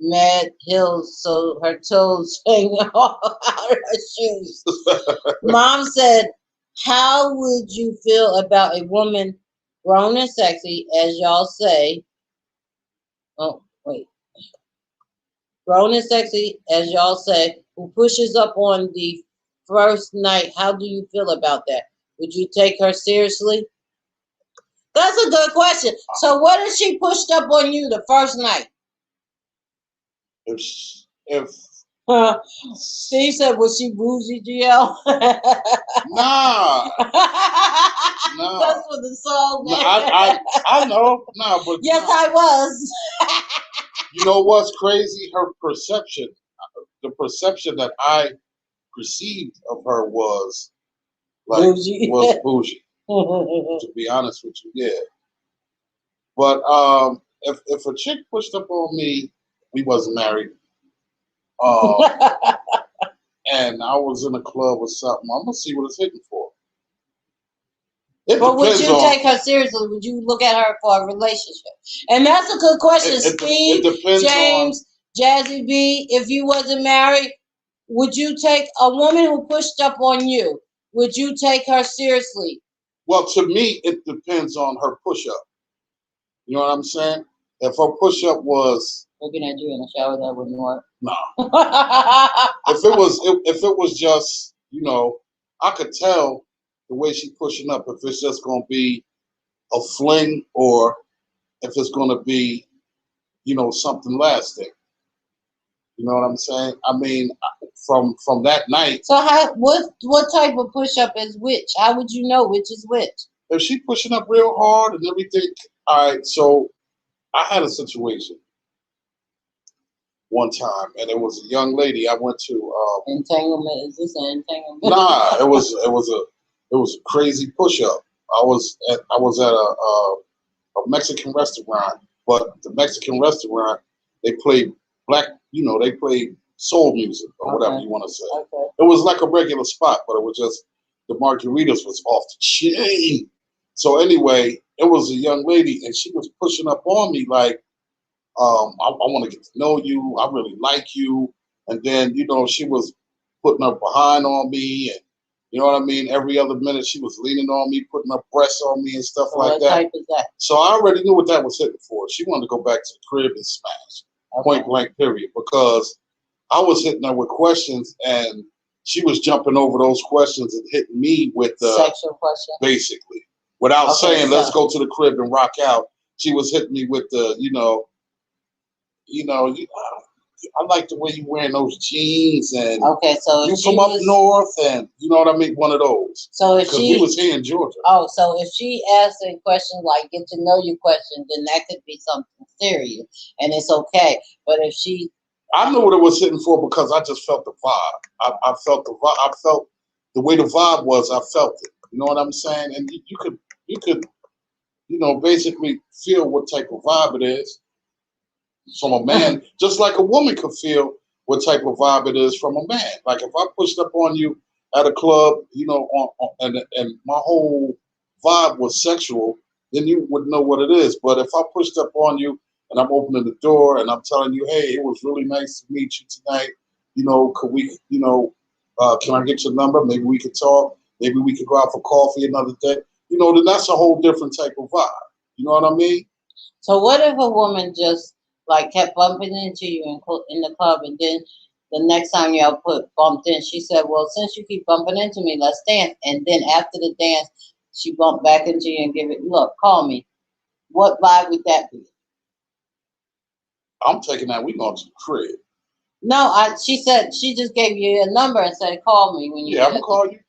Mad Hills so her toes hang off out of her shoes. Mom said, how would you feel about a woman grown and sexy, as y'all say? Oh, wait. Grown and sexy, as y'all say, who pushes up on the first night. How do you feel about that? Would you take her seriously? That's a good question. So what if she pushed up on you the first night? If Steve said, was she bougie, GL? nah, That's for the song, man. I know, but yes, I was. You know what's crazy? Her perception, the perception that I perceived of her was bougie. To be honest with you, yeah. But if a chick pushed up on me, we wasn't married, and I was in a club or something, I'm gonna see what it's hitting for. But would you take her seriously? Would you look at her for a relationship? And that's a good question, Steve, James, Jazzy B. If you wasn't married, would you take a woman who pushed up on you? Would you take her seriously? Well, to me, it depends on her push-up. You know what I'm saying? If her push-up was looking at you in the shower, that wouldn't work. No. if it was just, I could tell the way she pushing up if it's just gonna be a fling or if it's gonna be, something lasting. You know what I'm saying? I mean, from that night. So what type of push up is which? How would you know which is which? If she pushing up real hard and everything, all right. So I had a situation one time, and it was a young lady. I went to entanglement. Is this an entanglement? Nah, it was a crazy push up. I was at a Mexican restaurant, but the Mexican restaurant they played they played soul music or whatever you want to say. Okay. It was like a regular spot, but it was just the margaritas was off the chain. So anyway, it was a young lady, and she was pushing up on me like, I want to get to know you. I really like you. And then, she was putting her behind on me. And you know what I mean? Every other minute she was leaning on me, putting her breasts on me and stuff like that. What type is that? So I already knew what that was hitting for. She wanted to go back to the crib and smash. Okay. Point blank period. Because I was hitting her with questions and she was jumping over those questions and hitting me with sexual questions. Basically. Without saying, let's go to the crib and rock out. She was hitting me with the, I like the way you wearing those jeans and so you from up north and you know what I mean, one of those. So if we was here in Georgia. Oh, so if she asked a question like get to know you question, then that could be something serious and it's okay. But if I knew what it was hitting for because I just felt the vibe. I felt the vibe. I felt the way the vibe was. I felt it. You know what I'm saying? And you could basically feel what type of vibe it is from a man, just like a woman could feel what type of vibe it is from a man. Like if I pushed up on you at a club, and my whole vibe was sexual, then you would know what it is. But if I pushed up on you and I'm opening the door and I'm telling you, hey, it was really nice to meet you tonight. Could we, can I get your number? Maybe we could talk. Maybe we could go out for coffee another day. Then that's a whole different type of vibe. You know what I mean? So what if a woman just kept bumping into you in the club, and then the next time y'all bumped in, she said, well, since you keep bumping into me, let's dance. And then after the dance, she bumped back into you and look, call me. What vibe would that be? I'm taking that. We going to the crib. No, she said she just gave you a number and said, call me when you. Yeah, I'm gonna call you.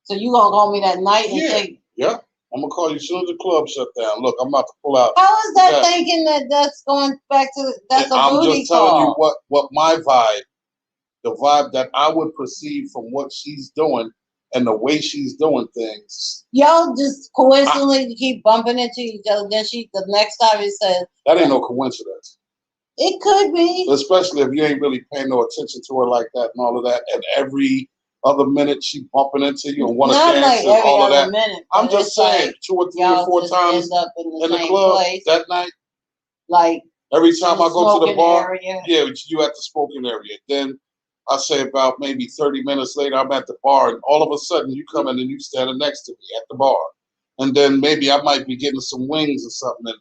So you gonna call me that night and say? Yeah. I'm gonna call you as soon as the club shut down. Look, I'm about to pull out. How is that thinking that's going back to that's a I'm booty just telling call? you what my vibe, the vibe that I would perceive from what she's doing and the way she's doing things. Y'all just coincidentally keep bumping into each other. Then the next time it says that ain't no coincidence. It could be, especially if you ain't really paying no attention to her like that and all of that. And every other minute she bumping into you and want to Not dance like and every all of other that. minute. I'm just saying, like 2 or 3 or 4 times end up in in the same club place. that night. Like every time I go to the bar, area. yeah, you at the smoking area. Then I say about maybe 30 minutes later, I'm at the bar, and all of a sudden you come in and you standing next to me at the bar. And then maybe I might be getting some wings or something. And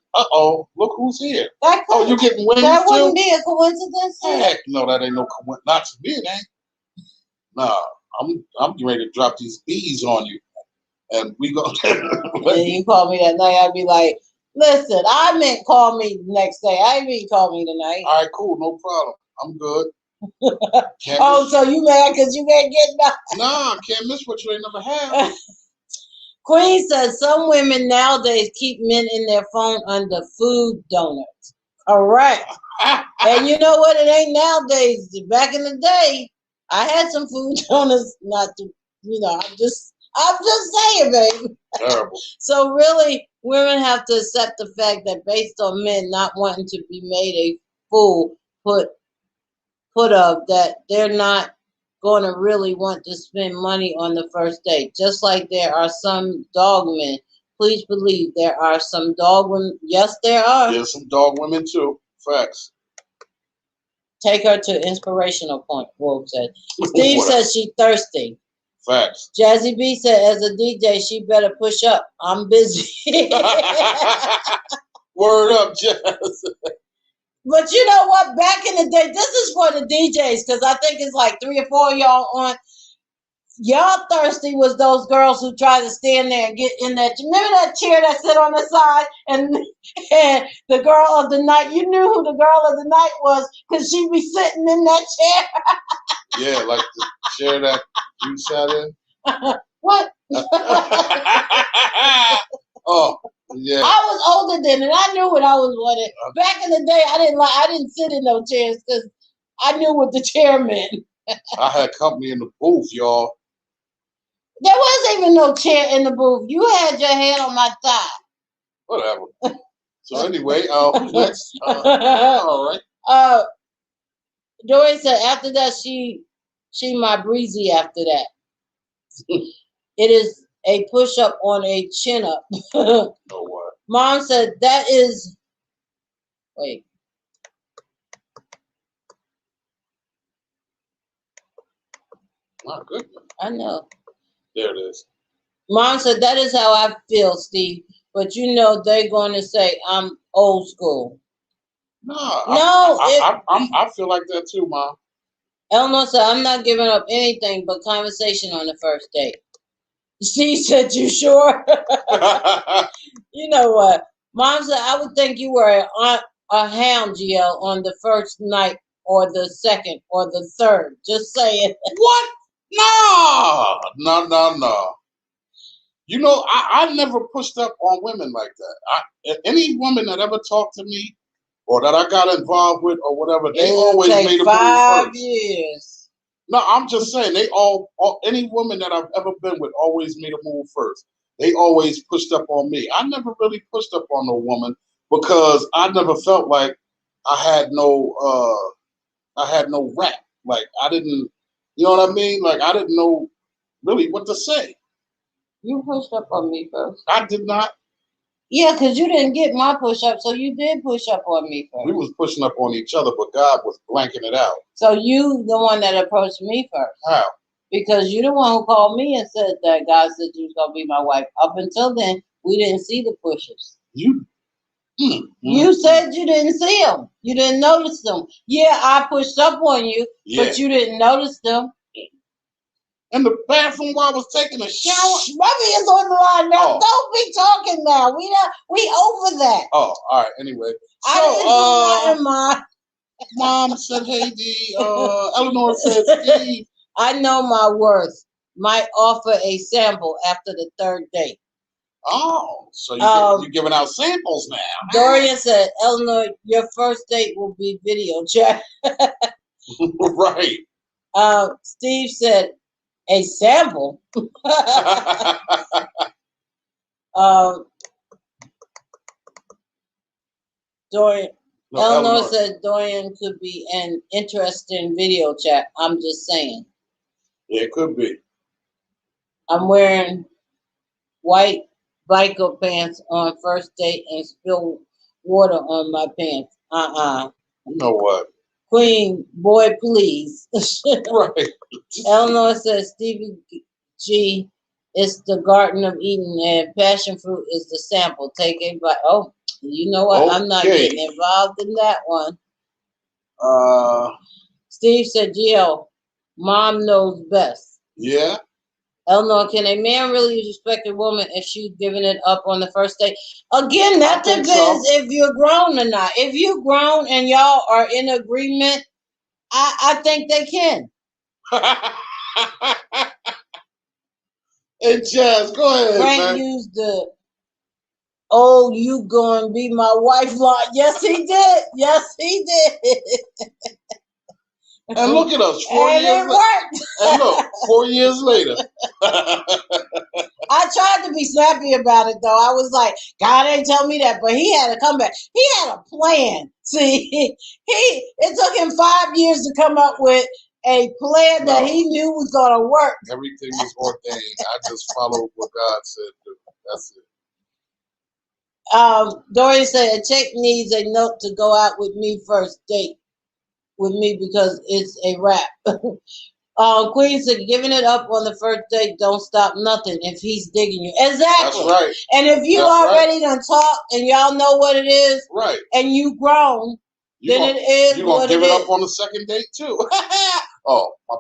look who's here. Oh, you getting wings that too? That wouldn't be a coincidence. Heck, no, that ain't no coincidence. Not to me, it ain't. Nah, I'm getting ready to drop these bees on you, and we go. And you call me that night, I'd be like, listen, I meant call me the next day. I didn't mean call me tonight. All right, cool, no problem. I'm good. So you mad because you ain't getting nothing? Nah, can't miss what you ain't never had. Queen says some women nowadays keep men in their phone under food donuts. Correct. And you know what? It ain't nowadays. Back in the day, I had some food donuts. Not to, I'm just saying, baby. Terrible. So really, women have to accept the fact that based on men not wanting to be made a fool put of, that they're not going to really want to spend money on the first date. Just like there are some dog men. Please believe there are some dog women. Yes, there are. There's some dog women too. Facts. Take her to inspirational point, Wolf said. Steve says she thirsty. Facts. Jazzy B said, as a DJ, she better push up. I'm busy. Word up, Jazz. But you know what? Back in the day, this is for the DJs, because I think it's like 3 or 4 of y'all on. Y'all thirsty was those girls who tried to stand there and get in that. Remember that chair that sit on the side, and the girl of the night. You knew who the girl of the night was because she'd be sitting in that chair. Yeah, like the chair that you sat in. What? Oh, yeah. I was older then, and I knew what I was wanting. Back in the day, I didn't sit in no chairs because I knew what the chair meant. I had company in the booth, y'all. There wasn't even no chair in the booth. You had your hand on my thigh. Whatever. So anyway, who's next? All right. Dory said after that she my breezy after that. It is a push up on a chin up. No what? Mom said that is wait. My goodness. I know. There it is. Mom said that is how I feel, Steve. But you know they're going to say I'm old school. No, I feel like that too, Mom. Eleanor said I'm not giving up anything but conversation on the first date. She said, "You sure?" You know what? Mom said I would think you were a hound, GL, on the first night or the second or the third. Just saying. What? No. You know, I never pushed up on women like that. Any woman that ever talked to me or that I got involved with or whatever, they always made a move first. 5 years. No, I'm just saying they all any woman that I've ever been with always made a move first. They always pushed up on me. I never really pushed up on no woman because I never felt like I had no rap. Like I didn't, you know what I mean? Like I didn't know really what to say. You pushed up on me first. I did not. Yeah, because you didn't get my push up, so you did push up on me first. We was pushing up on each other, but God was blanking it out. So you the one that approached me first. How? Because you the one who called me and said that God said you was gonna be my wife. Up until then, we didn't see the pushes. You said you didn't see them. You didn't notice them. Yeah, I pushed up on you, but you didn't notice them. In the bathroom while I was taking a shower. Bubby is on the line now. Oh. Don't be talking now. We over that. Oh, all right. Anyway, so I didn't do my Mom said, "Hey, D." Eleanor said, "Steve." I know my worth. Might offer a sample after the third date. Oh, so you're giving out samples now. Dorian said, "Eleanor, your first date will be video chat." Right. Steve said, "A sample." Dorian. No, Eleanor said Dorian could be an interesting video chat. I'm just saying. Yeah, it could be. I'm wearing white biker pants on first date and spill water on my pants. You know what? Queen, boy, please. Right. Eleanor says Stevie G is the Garden of Eden and passion fruit is the sample. Take a bite. Oh, you know what? I'm not Okay. getting involved in that one. Uh, Steve said, Gio, mom knows best. yeah. Eleanor, can a man really respect a woman if she's giving it up on the first date? Again, that I think depends so. if you're grown or not. If you're grown and y'all are in agreement, I think they can. Hey, Jazz, go ahead, Frank man. used the "Oh, you gonna be my wife" line. Yes, he did. Yes, he did. And look at us, 4 And years it later. worked. And look, 4 years later. I tried to be snappy about it, though. I was like, God ain't tell me that, but he had a comeback. He had a plan. See, it took him 5 years to come up with a plan that he knew was going to work. Everything was ordained. I just followed what God said. That's it. Dorian said, a chick needs a note to go out with me first date with me because it's a wrap. Queen said, giving it up on the first date don't stop nothing if he's digging you. Exactly. That's right. And if you already done talk and y'all know what it is, right, and you grown, then it is you what gonna give it it is. up on the second date too. Oh, my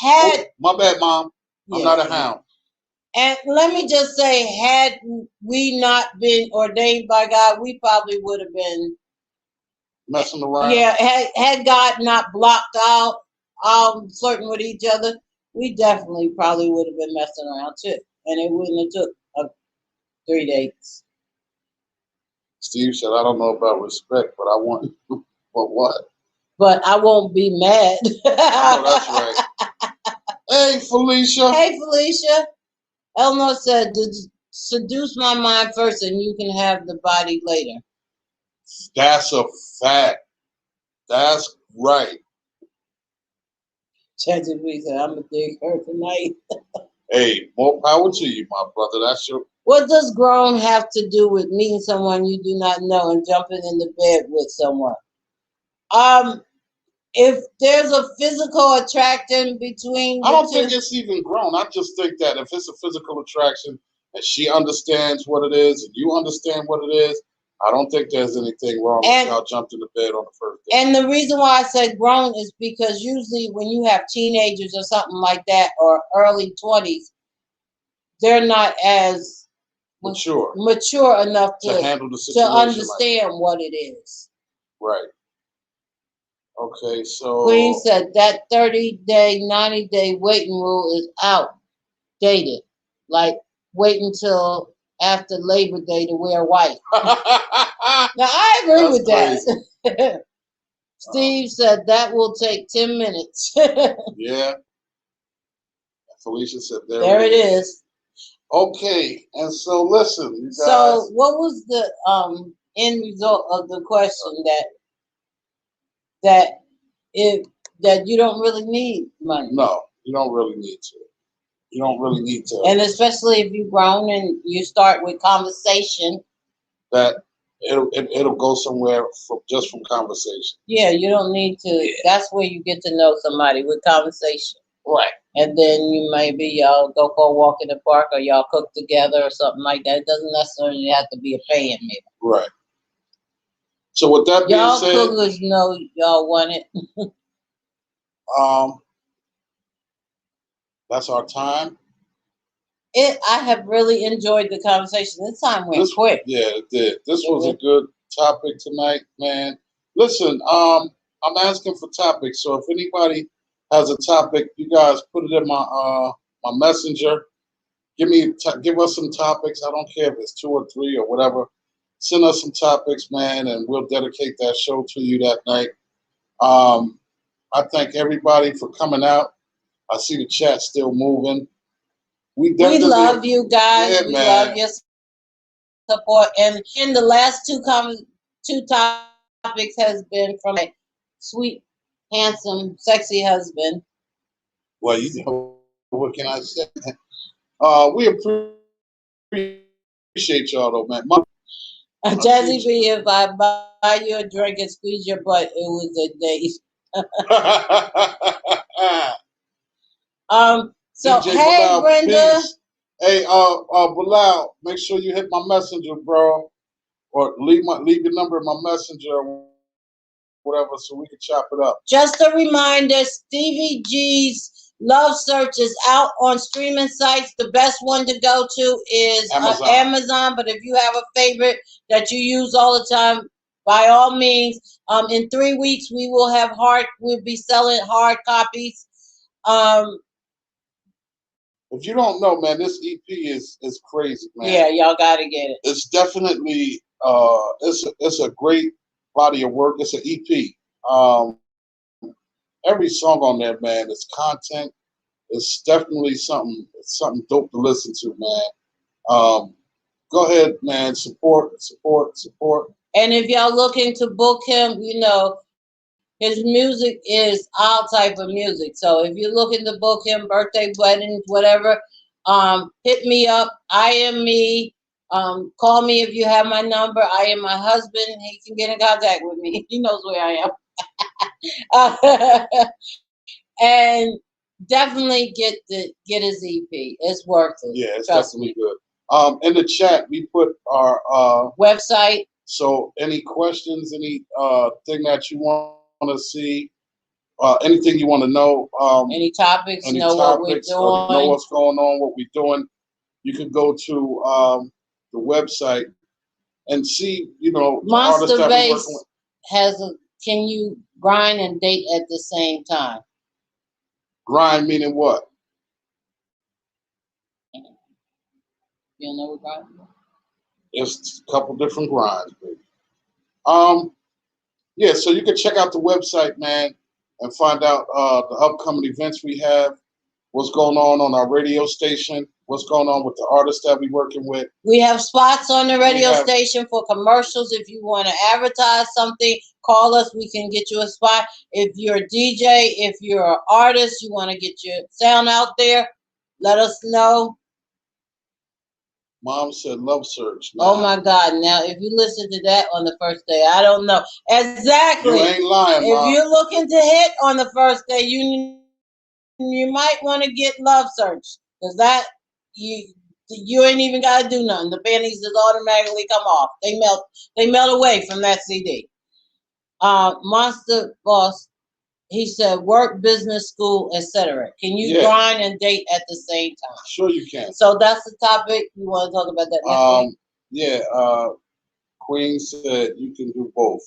bad. My bad, Mom. I'm not a hound. And let me just say, had we not been ordained by God, we probably would have been messing around. Yeah, had God not blocked out flirting with each other, we definitely probably would have been messing around too, and it wouldn't have took 3 dates. Steve said, "I don't know about respect, but I want." But what? But I won't be mad. I know that's right. Hey, Felicia. Hey, Felicia. Eleanor said, seduce my mind first and you can have the body later. That's a fact. That's right. ChatGPT said, I'm going to dig her tonight. Hey, more power to you, my brother. That's your... What does grown have to do with meeting someone you do not know and jumping in the bed with someone? If there's a physical attraction between the I don't two, think it's even grown. I just think that if it's a physical attraction and she understands what it is and you understand what it is, I don't think there's anything wrong if y'all jumped in the bed on the first day. And the reason why I said grown is because usually when you have teenagers or something like that or early 20s, they're not as mature enough to handle the situation, to understand like what it is. Right. Okay, so Queen said that 30-day, 90-day waiting rule is outdated. Like wait until after Labor Day to wear white. Now I agree with that. Steve said that will take 10 minutes. Yeah. Felicia said there it is. Okay, and so listen, you guys. So what was the end result of the question that you don't really need money? No, you don't really need to. You don't really need to. And especially if you've grown and you start with conversation. That it'll go somewhere just from conversation. Yeah, you don't need to. Yeah. That's where you get to know somebody with conversation. Right. And then you maybe y'all go for a walk in the park or y'all cook together or something like that. It doesn't necessarily have to be a paying meal. Right. So with that being y'all said, cookers know y'all want it. That's our time. I have really enjoyed the conversation. This time went quick. Yeah, it did. This was a good topic tonight, man. Listen, I'm asking for topics, so if anybody has a topic, you guys put it in my my messenger. Give us some topics. I don't care if it's 2 or 3 or whatever. Send us some topics, man, and we'll dedicate that show to you that night. I thank everybody for coming out. I see the chat still moving. We love you guys. Yeah, we love your support. And in the last two topics has been from a sweet, handsome, sexy husband. Well, you know. what can I say? We appreciate y'all though, man. Jazzy B, if I buy you a drink and squeeze your butt, it was a date. So DJ hey, Bilal, Brenda. peace. Hey, Bilal, make sure you hit my messenger, bro, or leave your number in my messenger, or whatever, so we can chop it up. Just a reminder, Stevie G's Love Search is out on streaming sites. The best one to go to is Amazon. But if you have a favorite that you use all the time, by all means, in 3 weeks we'll be selling hard copies. If you don't know, man, this EP is crazy, man. Yeah, y'all gotta get it. It's definitely it's a great body of work. It's an EP. Every song on there, man, is content. It's definitely something dope to listen to, man. Go ahead, man. Support. And if y'all looking to book him, his music is all type of music. So if you're looking to book him, birthday, weddings, whatever, hit me up. I am me. Call me if you have my number. I am my husband. He can get in contact with me. He knows where I am. And definitely get his EP. It's worth it. Yeah, it's definitely good. In the chat, we put our website. So any questions, any thing that you want to see, anything you want to know, any topics, what we're doing, know what's going on, what we're doing, you can go to the website and see, Monster Bass has a, can you grind and date at the same time? Grind meaning what? You don't know what grind is? It's a couple different grinds, baby. Yeah, so you can check out the website, man, and find out the upcoming events we have, what's going on our radio station, what's going on with the artists that we're working with. We have spots on the radio station for commercials. If you want to advertise something, call us. We can get you a spot. If you're a DJ, if you're an artist, you want to get your sound out there, let us know. Mom said Love Search. Now. Oh my God. Now, if you listen to that on the first day, I don't know. Exactly. You ain't lying, If Mom. you're looking to hit on the first day, you might want to get Love Search. Because that, you ain't even got to do nothing. The panties just automatically come off. They melt away from that CD. Monster Boss, he said, work, business, school, etc. Can you grind and date at the same time? Sure you can. So that's the topic. You want to talk about that next week? Yeah. Queen said you can do both.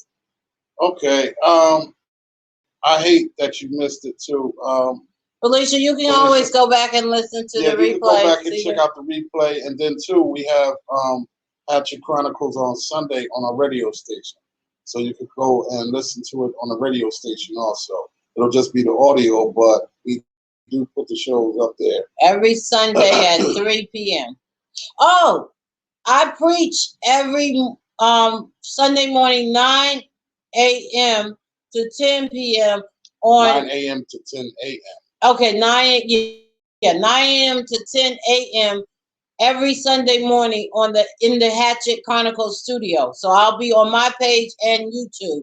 Okay. I hate that you missed it too. Felicia, you can always go back and listen to the replay. You can go back and check out the replay. And then too, we have Hatchett Chronicles on Sunday on our radio station. So you can go and listen to it on the radio station also. It'll just be the audio, but we do put the shows up there. Every Sunday at 3 p.m. Oh, I preach every Sunday morning, 9 a.m. to 10 p.m. on 9 a.m. to 10 a.m. Okay, 9 a.m. to 10 a.m. every Sunday morning in the Hatchett Chronicles studio. So I'll be on my page and YouTube.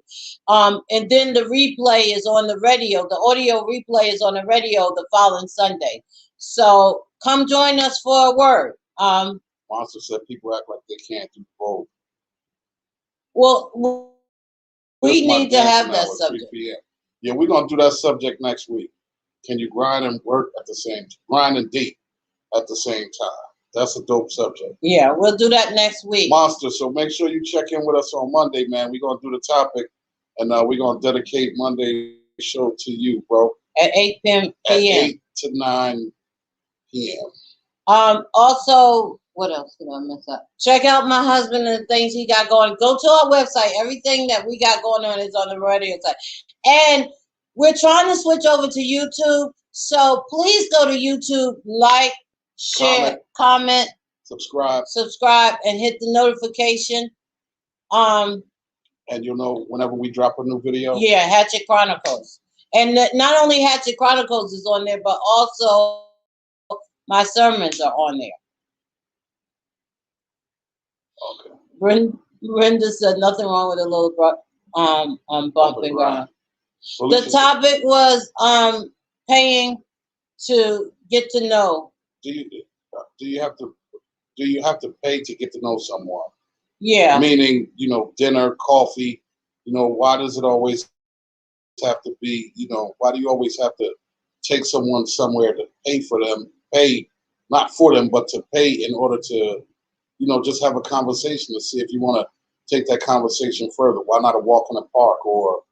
And then the replay is on the radio. The audio replay is on the radio the following Sunday. So come join us for a word. Monster said people act like they can't do both. Well, we need to have that subject. Yeah, we're gonna do that subject next week. Can you grind and work at the same time? Grind and date at the same time. That's a dope subject. Yeah, we'll do that next week. Monster, so make sure you check in with us on Monday, man. We're going to do the topic, and we're going to dedicate Monday's show to you, bro. At 8 p.m. At 8 to 9 p.m. Also, what else did I miss up? Check out my husband and the things he got going. Go to our website. Everything that we got going on is on the radio site. And we're trying to switch over to YouTube. So please go to YouTube, like, share, comment, subscribe, and hit the notification. And you'll know whenever we drop a new video. Yeah, Hatchett Chronicles. And not only Hatchett Chronicles is on there, but also My sermons are on there. Okay. Brenda said nothing wrong with a little bump and grind. The topic was paying to get to know. Do you have to pay to get to know someone? Yeah. Meaning, dinner, coffee. Why does it always have to be? Why do you always have to take someone somewhere to pay for them? Pay not for them, but to pay in order to, just have a conversation to see if you want to take that conversation further. Why not a walk in the park or,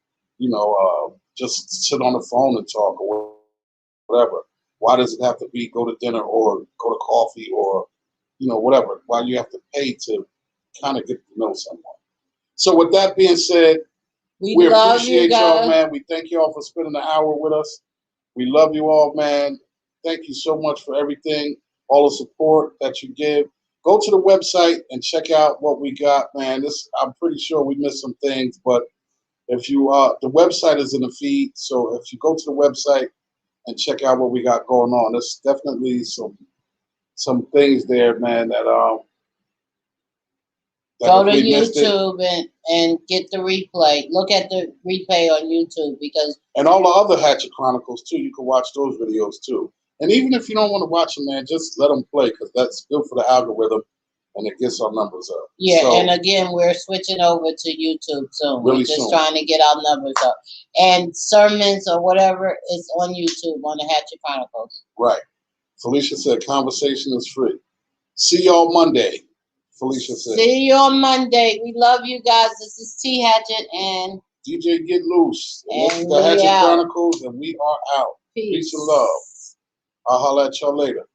just sit on the phone and talk or whatever? Why does it have to be go to dinner or go to coffee or, whatever? Why do you have to pay to kind of get to know someone? So with that being said, we appreciate y'all, man. We thank y'all for spending an hour with us. We love you all, man. Thank you so much for everything, all the support that you give. Go to the website and check out what we got, man. I'm pretty sure we missed some things, but if you the website is in the feed, so if you go to the website and check out what we got going on, there's definitely some things there, man, that go to YouTube and get the replay. Look at the replay on YouTube and all the other Hatchett Chronicles too. You can watch those videos too. And even if you don't want to watch them, man, just let them play because that's good for the algorithm and it gets our numbers up. Yeah, so, and again, we're switching over to YouTube soon. We're just trying to get our numbers up. And sermons or whatever is on YouTube on the Hatchett Chronicles. Right. Felicia said conversation is free. See y'all Monday. Felicia said. See you on Monday. We love you guys. This is T. Hatchett and DJ Get Loose. And this is the Hatchett Chronicles, and we are out. Peace and love. I'll holler at y'all later.